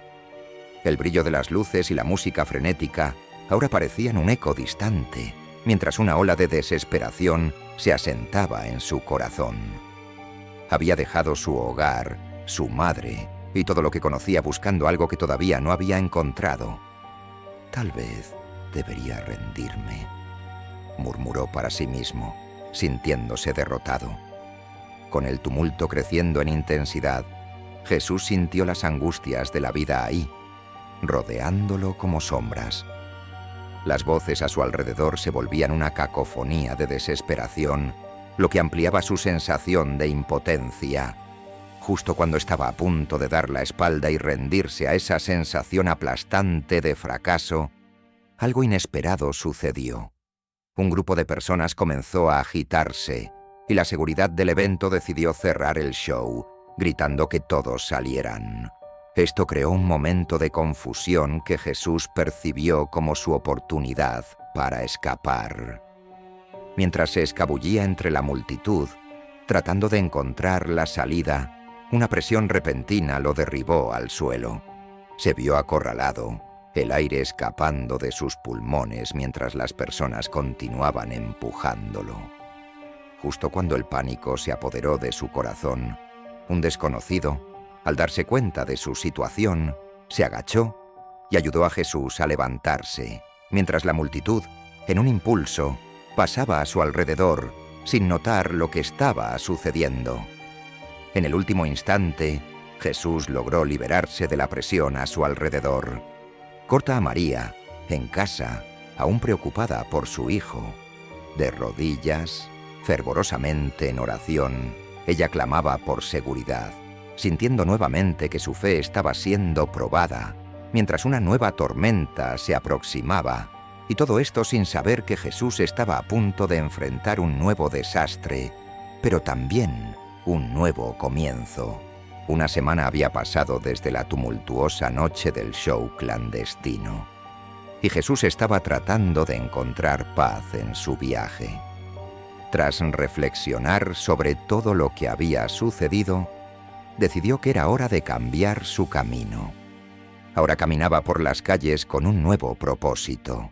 El brillo de las luces y la música frenética ahora parecían un eco distante, mientras una ola de desesperación se asentaba en su corazón. Había dejado su hogar, su madre y todo lo que conocía buscando algo que todavía no había encontrado. Tal vez debería rendirme, murmuró para sí mismo, sintiéndose derrotado. Con el tumulto creciendo en intensidad, Jesús sintió las angustias de la vida ahí, rodeándolo como sombras. Las voces a su alrededor se volvían una cacofonía de desesperación, lo que ampliaba su sensación de impotencia. Justo cuando estaba a punto de dar la espalda y rendirse a esa sensación aplastante de fracaso, algo inesperado sucedió. Un grupo de personas comenzó a agitarse, y la seguridad del evento decidió cerrar el show, gritando que todos salieran. Esto creó un momento de confusión que Jesús percibió como su oportunidad para escapar. Mientras se escabullía entre la multitud, tratando de encontrar la salida, una presión repentina lo derribó al suelo. Se vio acorralado, el aire escapando de sus pulmones mientras las personas continuaban empujándolo. Justo cuando el pánico se apoderó de su corazón, un desconocido, al darse cuenta de su situación, se agachó y ayudó a Jesús a levantarse, mientras la multitud, en un impulso, pasaba a su alrededor sin notar lo que estaba sucediendo. En el último instante, Jesús logró liberarse de la presión a su alrededor. Corta a María, en casa, aún preocupada por su hijo. De rodillas, fervorosamente en oración, ella clamaba por seguridad, sintiendo nuevamente que su fe estaba siendo probada, mientras una nueva tormenta se aproximaba, y todo esto sin saber que Jesús estaba a punto de enfrentar un nuevo desastre, pero también un nuevo comienzo. Una semana había pasado desde la tumultuosa noche del show clandestino, y Jesús estaba tratando de encontrar paz en su viaje. Tras reflexionar sobre todo lo que había sucedido, decidió que era hora de cambiar su camino. Ahora caminaba por las calles con un nuevo propósito: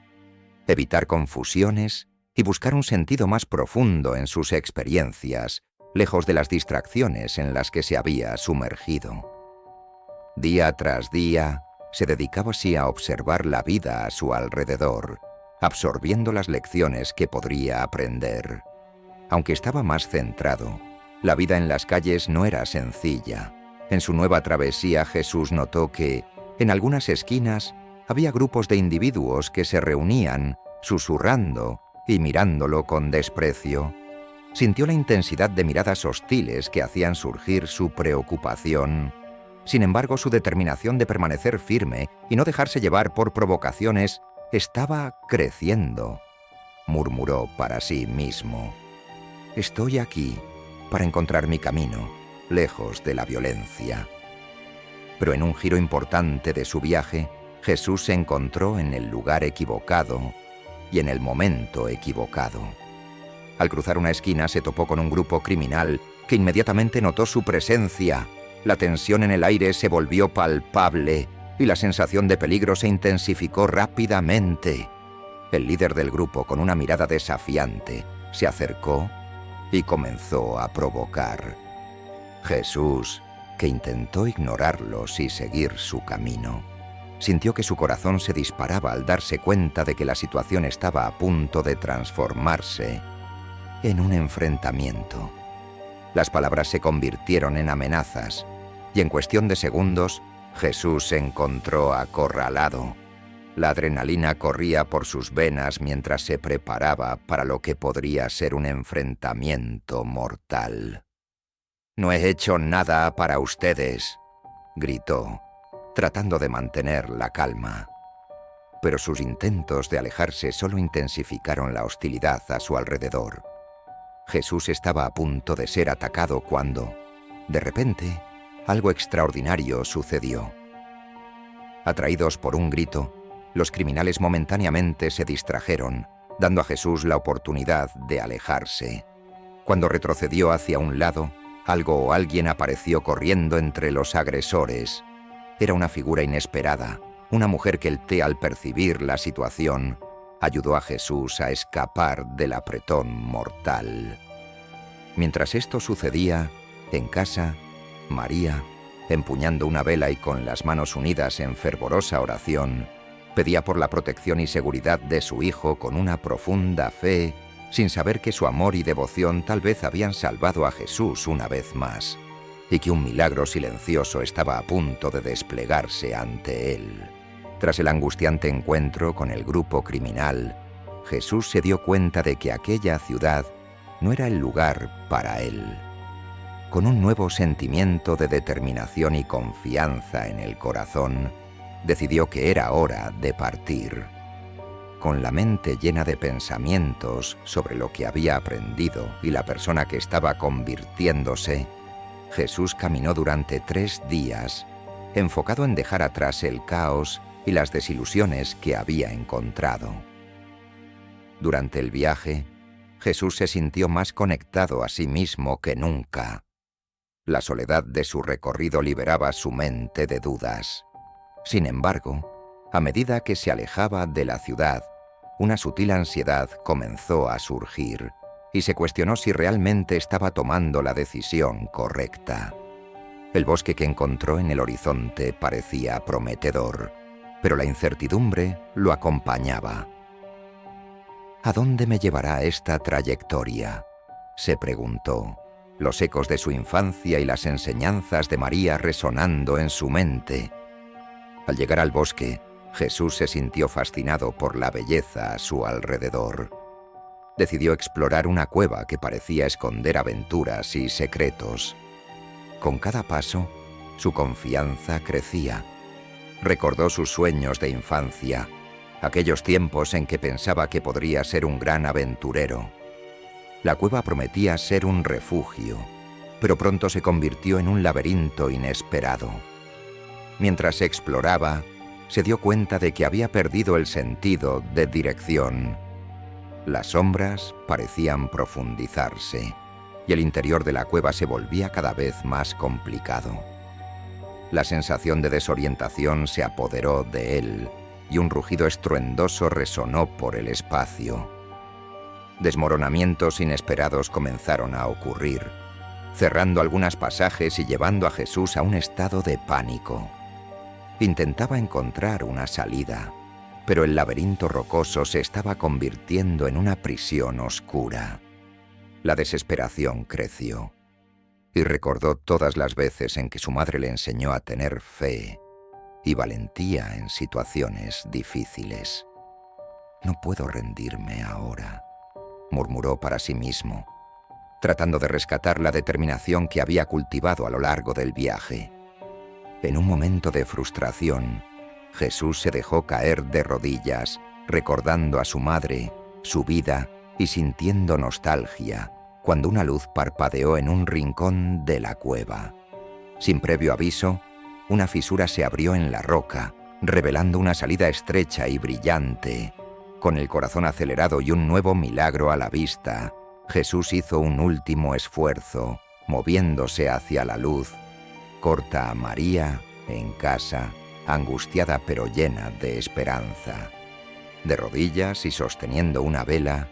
evitar confusiones y buscar un sentido más profundo en sus experiencias, lejos de las distracciones en las que se había sumergido. Día tras día, se dedicaba así a observar la vida a su alrededor, absorbiendo las lecciones que podría aprender. Aunque estaba más centrado, la vida en las calles no era sencilla. En su nueva travesía, Jesús notó que, en algunas esquinas, había grupos de individuos que se reunían, susurrando y mirándolo con desprecio. Sintió la intensidad de miradas hostiles que hacían surgir su preocupación. Sin embargo, su determinación de permanecer firme y no dejarse llevar por provocaciones estaba creciendo. Murmuró para sí mismo: «Estoy aquí para encontrar mi camino, lejos de la violencia». Pero en un giro importante de su viaje, Jesús se encontró en el lugar equivocado y en el momento equivocado. Al cruzar una esquina se topó con un grupo criminal que inmediatamente notó su presencia. La tensión en el aire se volvió palpable y la sensación de peligro se intensificó rápidamente. El líder del grupo, con una mirada desafiante, se acercó y comenzó a provocar. Jesús, que intentó ignorarlos y seguir su camino, sintió que su corazón se disparaba al darse cuenta de que la situación estaba a punto de transformarse en un enfrentamiento. Las palabras se convirtieron en amenazas, y en cuestión de segundos, Jesús se encontró acorralado. La adrenalina corría por sus venas mientras se preparaba para lo que podría ser un enfrentamiento mortal. «No he hecho nada para ustedes», gritó, tratando de mantener la calma. Pero sus intentos de alejarse solo intensificaron la hostilidad a su alrededor. Jesús estaba a punto de ser atacado cuando, de repente, algo extraordinario sucedió. Atraídos por un grito, los criminales momentáneamente se distrajeron, dando a Jesús la oportunidad de alejarse. Cuando retrocedió hacia un lado, algo o alguien apareció corriendo entre los agresores. Era una figura inesperada, una mujer que al percibir la situación, ayudó a Jesús a escapar del apretón mortal. Mientras esto sucedía, en casa, María, empuñando una vela y con las manos unidas en fervorosa oración, pedía por la protección y seguridad de su hijo con una profunda fe, sin saber que su amor y devoción tal vez habían salvado a Jesús una vez más, y que un milagro silencioso estaba a punto de desplegarse ante él. Tras el angustiante encuentro con el grupo criminal, Jesús se dio cuenta de que aquella ciudad no era el lugar para él. Con un nuevo sentimiento de determinación y confianza en el corazón, decidió que era hora de partir. Con la mente llena de pensamientos sobre lo que había aprendido y la persona que estaba convirtiéndose, Jesús caminó durante 3 días, enfocado en dejar atrás el caos y las desilusiones que había encontrado. Durante el viaje, Jesús se sintió más conectado a sí mismo que nunca. La soledad de su recorrido liberaba su mente de dudas. Sin embargo, a medida que se alejaba de la ciudad, una sutil ansiedad comenzó a surgir y se cuestionó si realmente estaba tomando la decisión correcta. El bosque que encontró en el horizonte parecía prometedor, pero la incertidumbre lo acompañaba. ¿A dónde me llevará esta trayectoria?, se preguntó, los ecos de su infancia y las enseñanzas de María resonando en su mente. Al llegar al bosque, Jesús se sintió fascinado por la belleza a su alrededor. Decidió explorar una cueva que parecía esconder aventuras y secretos. Con cada paso, su confianza crecía. Recordó sus sueños de infancia, aquellos tiempos en que pensaba que podría ser un gran aventurero. La cueva prometía ser un refugio, pero pronto se convirtió en un laberinto inesperado. Mientras exploraba, se dio cuenta de que había perdido el sentido de dirección. Las sombras parecían profundizarse, y el interior de la cueva se volvía cada vez más complicado. La sensación de desorientación se apoderó de él, y un rugido estruendoso resonó por el espacio. Desmoronamientos inesperados comenzaron a ocurrir, cerrando algunos pasajes y llevando a Jesús a un estado de pánico. Intentaba encontrar una salida, pero el laberinto rocoso se estaba convirtiendo en una prisión oscura. La desesperación creció, y recordó todas las veces en que su madre le enseñó a tener fe y valentía en situaciones difíciles. «No puedo rendirme ahora», murmuró para sí mismo, tratando de rescatar la determinación que había cultivado a lo largo del viaje. En un momento de frustración, Jesús se dejó caer de rodillas, recordando a su madre, su vida y sintiendo nostalgia, cuando una luz parpadeó en un rincón de la cueva. Sin previo aviso, una fisura se abrió en la roca, revelando una salida estrecha y brillante. Con el corazón acelerado y un nuevo milagro a la vista, Jesús hizo un último esfuerzo, moviéndose hacia la luz. Corta a María, en casa, angustiada pero llena de esperanza. De rodillas y sosteniendo una vela,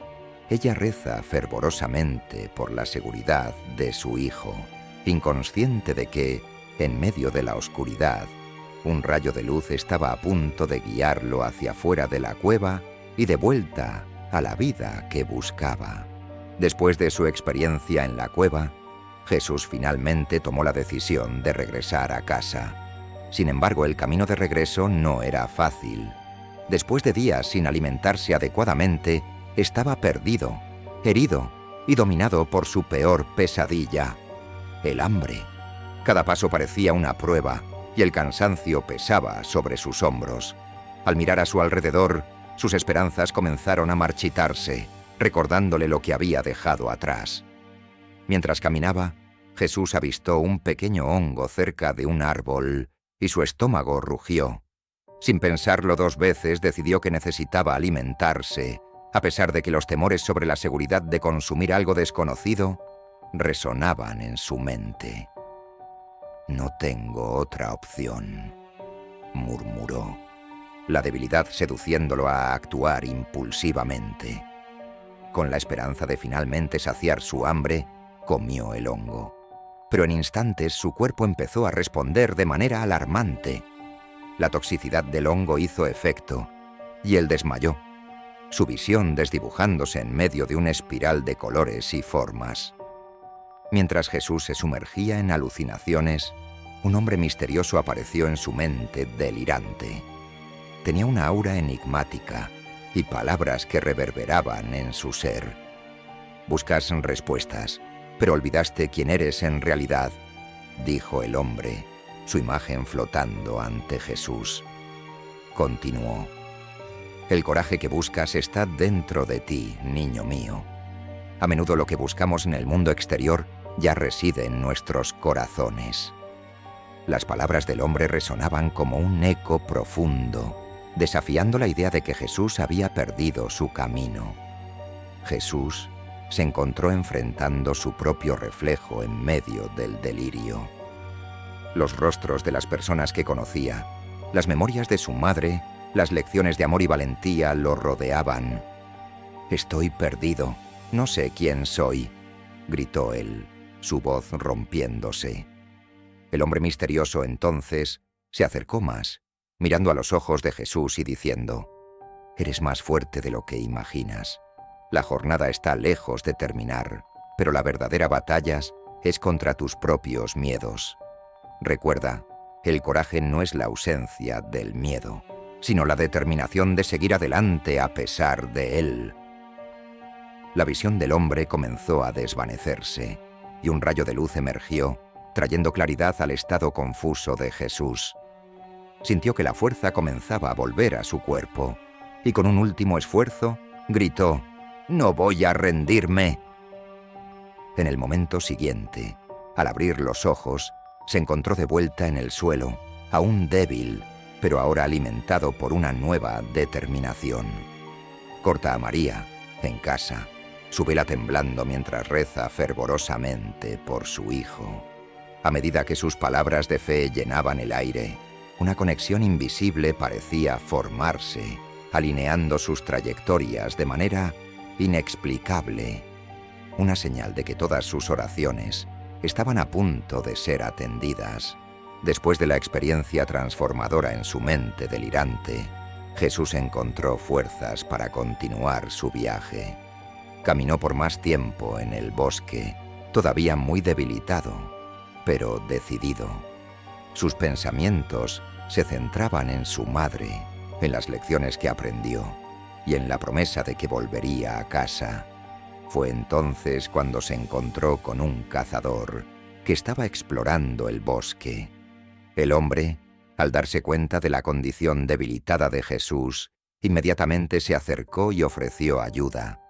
ella reza fervorosamente por la seguridad de su hijo, inconsciente de que, en medio de la oscuridad, un rayo de luz estaba a punto de guiarlo hacia fuera de la cueva y de vuelta a la vida que buscaba. Después de su experiencia en la cueva, Jesús finalmente tomó la decisión de regresar a casa. Sin embargo, el camino de regreso no era fácil. Después de días sin alimentarse adecuadamente, estaba perdido, herido y dominado por su peor pesadilla, el hambre. Cada paso parecía una prueba y el cansancio pesaba sobre sus hombros. Al mirar a su alrededor, sus esperanzas comenzaron a marchitarse, recordándole lo que había dejado atrás. Mientras caminaba, Jesús avistó un pequeño hongo cerca de un árbol y su estómago rugió. Sin pensarlo 2 veces, decidió que necesitaba alimentarse, a pesar de que los temores sobre la seguridad de consumir algo desconocido resonaban en su mente. «No tengo otra opción», murmuró, la debilidad seduciéndolo a actuar impulsivamente. Con la esperanza de finalmente saciar su hambre, comió el hongo. Pero en instantes su cuerpo empezó a responder de manera alarmante. La toxicidad del hongo hizo efecto y él desmayó, su visión desdibujándose en medio de una espiral de colores y formas. Mientras Jesús se sumergía en alucinaciones, un hombre misterioso apareció en su mente delirante. Tenía una aura enigmática y palabras que reverberaban en su ser. «Buscas respuestas, pero olvidaste quién eres en realidad», dijo el hombre, su imagen flotando ante Jesús. Continuó: «El coraje que buscas está dentro de ti, niño mío. A menudo lo que buscamos en el mundo exterior ya reside en nuestros corazones». Las palabras del hombre resonaban como un eco profundo, desafiando la idea de que Jesús había perdido su camino. Jesús se encontró enfrentando su propio reflejo en medio del delirio. Los rostros de las personas que conocía, las memorias de su madre, las lecciones de amor y valentía lo rodeaban. «Estoy perdido, no sé quién soy», gritó él, su voz rompiéndose. El hombre misterioso entonces se acercó más, mirando a los ojos de Jesús y diciendo: «Eres más fuerte de lo que imaginas. La jornada está lejos de terminar, pero la verdadera batalla es contra tus propios miedos. Recuerda, el coraje no es la ausencia del miedo, sino la determinación de seguir adelante a pesar de él». La visión del hombre comenzó a desvanecerse, y un rayo de luz emergió, trayendo claridad al estado confuso de Jesús. Sintió que la fuerza comenzaba a volver a su cuerpo, y con un último esfuerzo, gritó: «¡No voy a rendirme!». En el momento siguiente, al abrir los ojos, se encontró de vuelta en el suelo, aún débil, pero ahora alimentado por una nueva determinación. Corta a María, en casa, su vela temblando mientras reza fervorosamente por su hijo. A medida que sus palabras de fe llenaban el aire, una conexión invisible parecía formarse, alineando sus trayectorias de manera inexplicable, una señal de que todas sus oraciones estaban a punto de ser atendidas. Después de la experiencia transformadora en su mente delirante, Jesús encontró fuerzas para continuar su viaje. Caminó por más tiempo en el bosque, todavía muy debilitado, pero decidido. Sus pensamientos se centraban en su madre, en las lecciones que aprendió y en la promesa de que volvería a casa. Fue entonces cuando se encontró con un cazador que estaba explorando el bosque. El hombre, al darse cuenta de la condición debilitada de Jesús, inmediatamente se acercó y ofreció ayuda.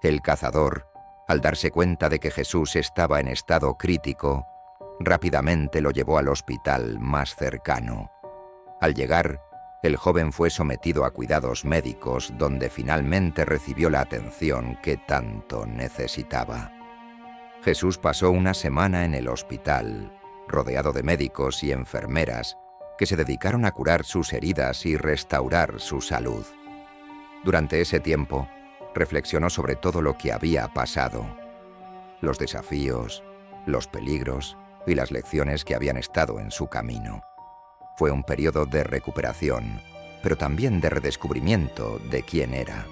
El cazador, al darse cuenta de que Jesús estaba en estado crítico, rápidamente lo llevó al hospital más cercano. Al llegar, el joven fue sometido a cuidados médicos donde finalmente recibió la atención que tanto necesitaba. Jesús pasó una semana en el hospital, rodeado de médicos y enfermeras que se dedicaron a curar sus heridas y restaurar su salud. Durante ese tiempo, reflexionó sobre todo lo que había pasado, los desafíos, los peligros y las lecciones que habían estado en su camino. Fue un periodo de recuperación, pero también de redescubrimiento de quién era.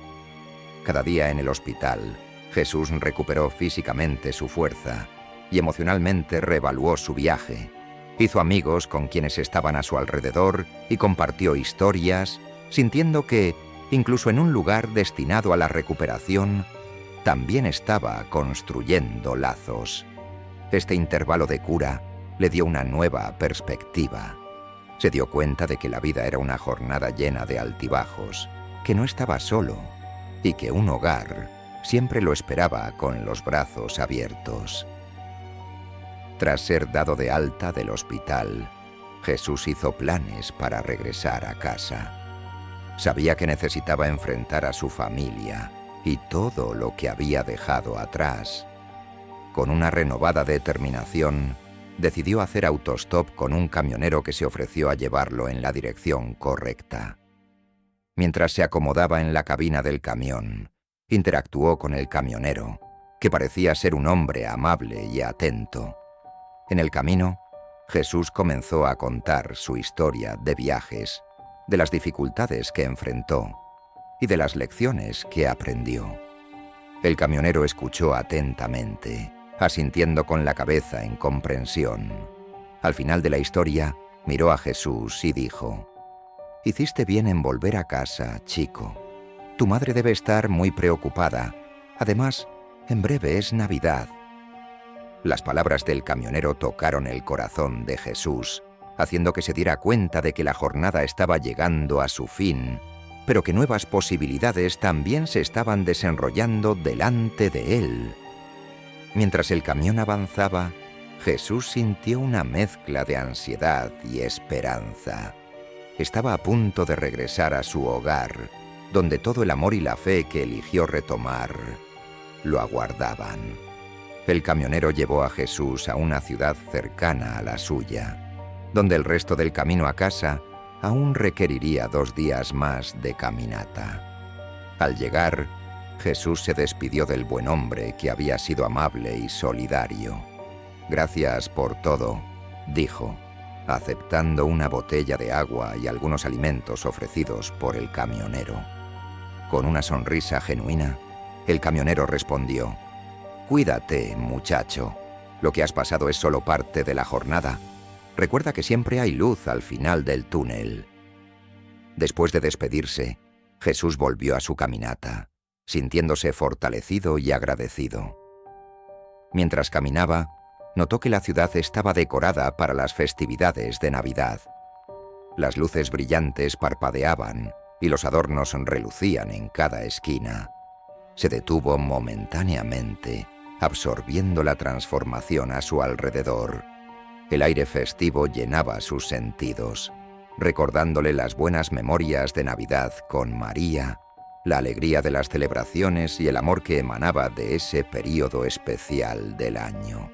Cada día en el hospital, Jesús recuperó físicamente su fuerza y emocionalmente reevaluó su viaje. Hizo amigos con quienes estaban a su alrededor y compartió historias, sintiendo que, incluso en un lugar destinado a la recuperación, también estaba construyendo lazos. Este intervalo de cura le dio una nueva perspectiva. Se dio cuenta de que la vida era una jornada llena de altibajos, que no estaba solo y que un hogar siempre lo esperaba con los brazos abiertos. Tras ser dado de alta del hospital, Jesús hizo planes para regresar a casa. Sabía que necesitaba enfrentar a su familia y todo lo que había dejado atrás. Con una renovada determinación, decidió hacer autostop con un camionero que se ofreció a llevarlo en la dirección correcta. Mientras se acomodaba en la cabina del camión, interactuó con el camionero, que parecía ser un hombre amable y atento. En el camino, Jesús comenzó a contar su historia de viajes, de las dificultades que enfrentó y de las lecciones que aprendió. El camionero escuchó atentamente, asintiendo con la cabeza en comprensión. Al final de la historia, miró a Jesús y dijo: «Hiciste bien en volver a casa, chico. Tu madre debe estar muy preocupada. Además, en breve es Navidad». Las palabras del camionero tocaron el corazón de Jesús, haciendo que se diera cuenta de que la jornada estaba llegando a su fin, pero que nuevas posibilidades también se estaban desenrollando delante de él. Mientras el camión avanzaba, Jesús sintió una mezcla de ansiedad y esperanza. Estaba a punto de regresar a su hogar, donde todo el amor y la fe que eligió retomar lo aguardaban. El camionero llevó a Jesús a una ciudad cercana a la suya, donde el resto del camino a casa aún requeriría 2 días más de caminata. Al llegar, Jesús se despidió del buen hombre que había sido amable y solidario. «Gracias por todo», dijo, aceptando una botella de agua y algunos alimentos ofrecidos por el camionero. Con una sonrisa genuina, el camionero respondió: «Cuídate, muchacho. Lo que has pasado es solo parte de la jornada. Recuerda que siempre hay luz al final del túnel». Después de despedirse, Jesús volvió a su caminata, sintiéndose fortalecido y agradecido. Mientras caminaba, notó que la ciudad estaba decorada para las festividades de Navidad. Las luces brillantes parpadeaban y los adornos relucían en cada esquina. Se detuvo momentáneamente, absorbiendo la transformación a su alrededor. El aire festivo llenaba sus sentidos, recordándole las buenas memorias de Navidad con María, la alegría de las celebraciones y el amor que emanaba de ese período especial del año.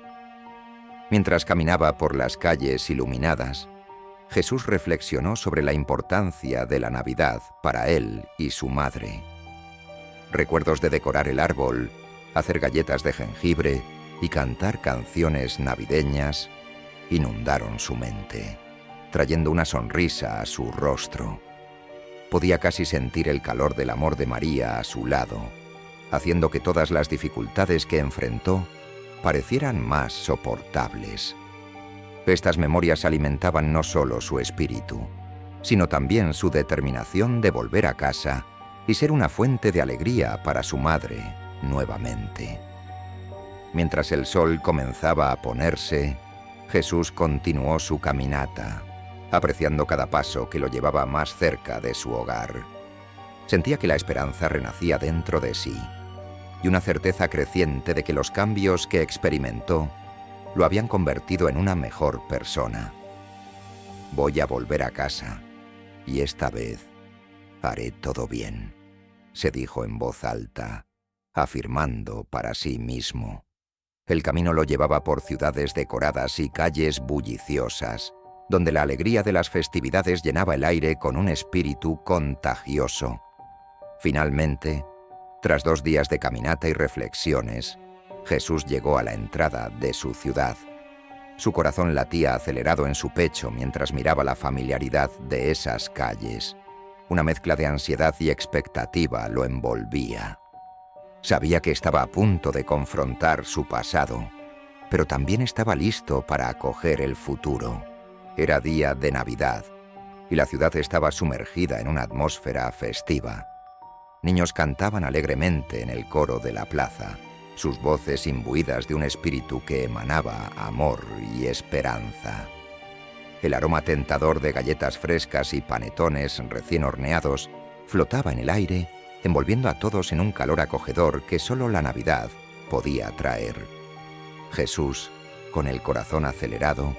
Mientras caminaba por las calles iluminadas, Jesús reflexionó sobre la importancia de la Navidad para él y su madre. Recuerdos de decorar el árbol, hacer galletas de jengibre y cantar canciones navideñas inundaron su mente, trayendo una sonrisa a su rostro. Podía casi sentir el calor del amor de María a su lado, haciendo que todas las dificultades que enfrentó parecieran más soportables. Estas memorias alimentaban no solo su espíritu, sino también su determinación de volver a casa y ser una fuente de alegría para su madre nuevamente. Mientras el sol comenzaba a ponerse, Jesús continuó su caminata, apreciando cada paso que lo llevaba más cerca de su hogar. Sentía que la esperanza renacía dentro de sí, y una certeza creciente de que los cambios que experimentó lo habían convertido en una mejor persona. «Voy a volver a casa, y esta vez haré todo bien», se dijo en voz alta, afirmando para sí mismo. El camino lo llevaba por ciudades decoradas y calles bulliciosas, donde la alegría de las festividades llenaba el aire con un espíritu contagioso. Finalmente, tras 2 días de caminata y reflexiones, Jesús llegó a la entrada de su ciudad. Su corazón latía acelerado en su pecho mientras miraba la familiaridad de esas calles. Una mezcla de ansiedad y expectativa lo envolvía. Sabía que estaba a punto de confrontar su pasado, pero también estaba listo para acoger el futuro. Era día de Navidad, y la ciudad estaba sumergida en una atmósfera festiva. Niños cantaban alegremente en el coro de la plaza, sus voces imbuidas de un espíritu que emanaba amor y esperanza. El aroma tentador de galletas frescas y panetones recién horneados flotaba en el aire, envolviendo a todos en un calor acogedor que solo la Navidad podía traer. Jesús, con el corazón acelerado,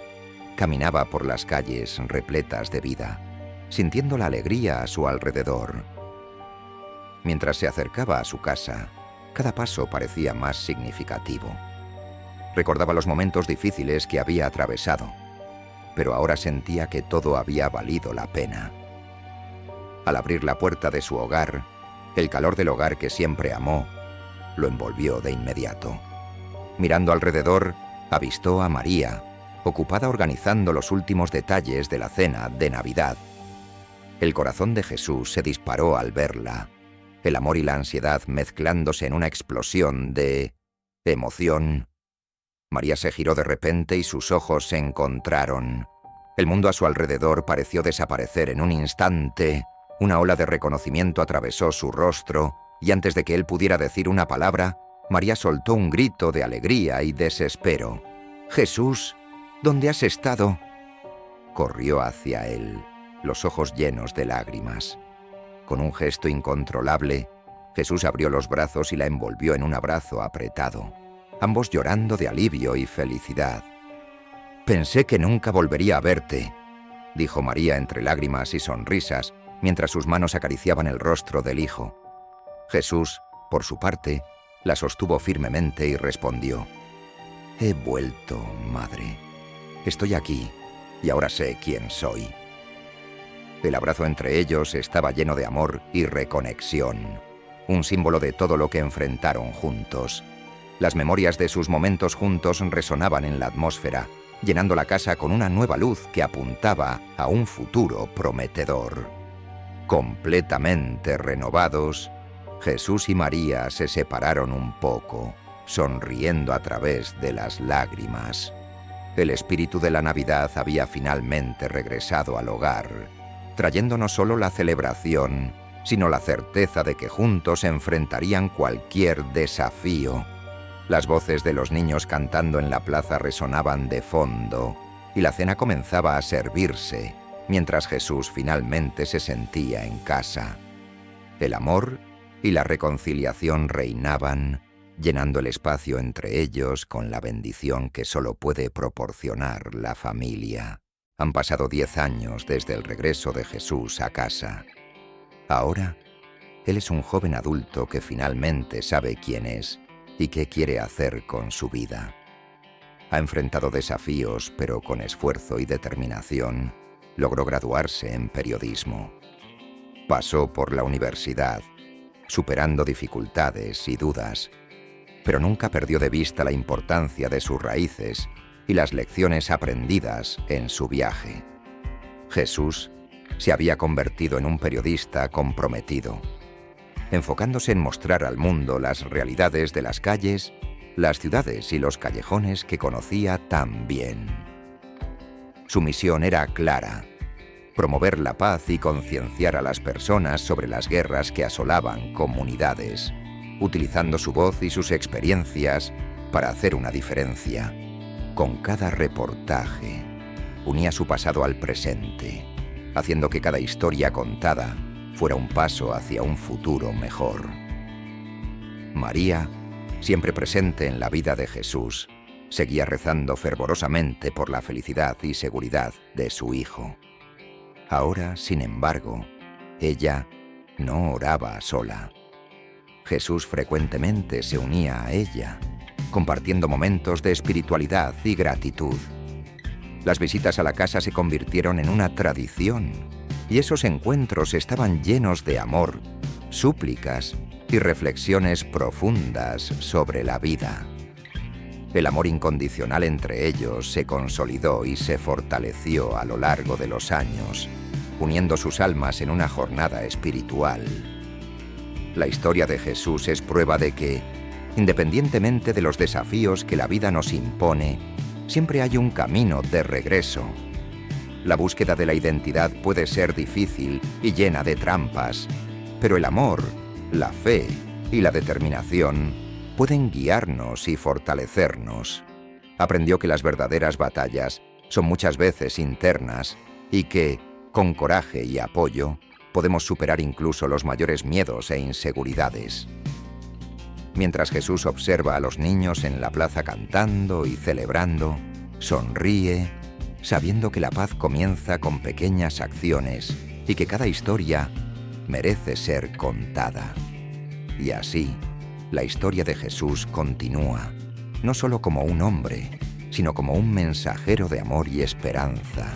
caminaba por las calles repletas de vida, sintiendo la alegría a su alrededor. Mientras se acercaba a su casa, cada paso parecía más significativo. Recordaba los momentos difíciles que había atravesado, pero ahora sentía que todo había valido la pena. Al abrir la puerta de su hogar, el calor del hogar que siempre amó lo envolvió de inmediato. Mirando alrededor, avistó a María, ocupada organizando los últimos detalles de la cena de Navidad. El corazón de Jesús se disparó al verla, el amor y la ansiedad mezclándose en una explosión de emoción. María se giró de repente y sus ojos se encontraron. El mundo a su alrededor pareció desaparecer en un instante. Una ola de reconocimiento atravesó su rostro y antes de que él pudiera decir una palabra, María soltó un grito de alegría y desespero. «Jesús, ¿dónde has estado?» Corrió hacia él, los ojos llenos de lágrimas. Con un gesto incontrolable, Jesús abrió los brazos y la envolvió en un abrazo apretado, ambos llorando de alivio y felicidad. «Pensé que nunca volvería a verte», dijo María entre lágrimas y sonrisas, mientras sus manos acariciaban el rostro del hijo. Jesús, por su parte, la sostuvo firmemente y respondió: «He vuelto, madre. Estoy aquí y ahora sé quién soy». El abrazo entre ellos estaba lleno de amor y reconexión, un símbolo de todo lo que enfrentaron juntos. Las memorias de sus momentos juntos resonaban en la atmósfera, llenando la casa con una nueva luz que apuntaba a un futuro prometedor. Completamente renovados, Jesús y María se separaron un poco, sonriendo a través de las lágrimas. El espíritu de la Navidad había finalmente regresado al hogar, trayendo no solo la celebración, sino la certeza de que juntos enfrentarían cualquier desafío. Las voces de los niños cantando en la plaza resonaban de fondo, y la cena comenzaba a servirse, mientras Jesús finalmente se sentía en casa. El amor y la reconciliación reinaban, llenando el espacio entre ellos con la bendición que solo puede proporcionar la familia. Han pasado 10 años desde el regreso de Jesús a casa. Ahora, él es un joven adulto que finalmente sabe quién es y qué quiere hacer con su vida. Ha enfrentado desafíos, pero con esfuerzo y determinación, logró graduarse en periodismo. Pasó por la universidad, superando dificultades y dudas, pero nunca perdió de vista la importancia de sus raíces y las lecciones aprendidas en su viaje. Jesús se había convertido en un periodista comprometido, enfocándose en mostrar al mundo las realidades de las calles, las ciudades y los callejones que conocía tan bien. Su misión era clara: promover la paz y concienciar a las personas sobre las guerras que asolaban comunidades, utilizando su voz y sus experiencias para hacer una diferencia. Con cada reportaje, unía su pasado al presente, haciendo que cada historia contada fuera un paso hacia un futuro mejor. María, siempre presente en la vida de Jesús, seguía rezando fervorosamente por la felicidad y seguridad de su hijo. Ahora, sin embargo, ella no oraba sola. Jesús frecuentemente se unía a ella, compartiendo momentos de espiritualidad y gratitud. Las visitas a la casa se convirtieron en una tradición, y esos encuentros estaban llenos de amor, súplicas y reflexiones profundas sobre la vida. El amor incondicional entre ellos se consolidó y se fortaleció a lo largo de los años, uniendo sus almas en una jornada espiritual. La historia de Jesús es prueba de que, independientemente de los desafíos que la vida nos impone, siempre hay un camino de regreso. La búsqueda de la identidad puede ser difícil y llena de trampas, pero el amor, la fe y la determinación pueden guiarnos y fortalecernos. Aprendió que las verdaderas batallas son muchas veces internas y que, con coraje y apoyo, podemos superar incluso los mayores miedos e inseguridades. Mientras Jesús observa a los niños en la plaza cantando y celebrando, sonríe, sabiendo que la paz comienza con pequeñas acciones y que cada historia merece ser contada. Y así, la historia de Jesús continúa, no solo como un hombre, sino como un mensajero de amor y esperanza.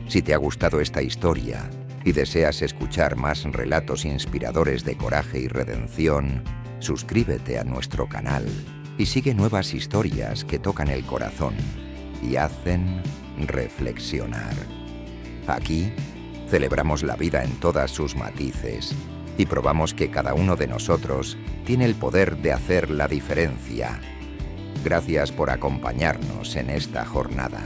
Si te ha gustado esta historia y deseas escuchar más relatos inspiradores de coraje y redención, suscríbete a nuestro canal y sigue nuevas historias que tocan el corazón y hacen reflexionar. Aquí celebramos la vida en todas sus matices y probamos que cada uno de nosotros tiene el poder de hacer la diferencia. Gracias por acompañarnos en esta jornada.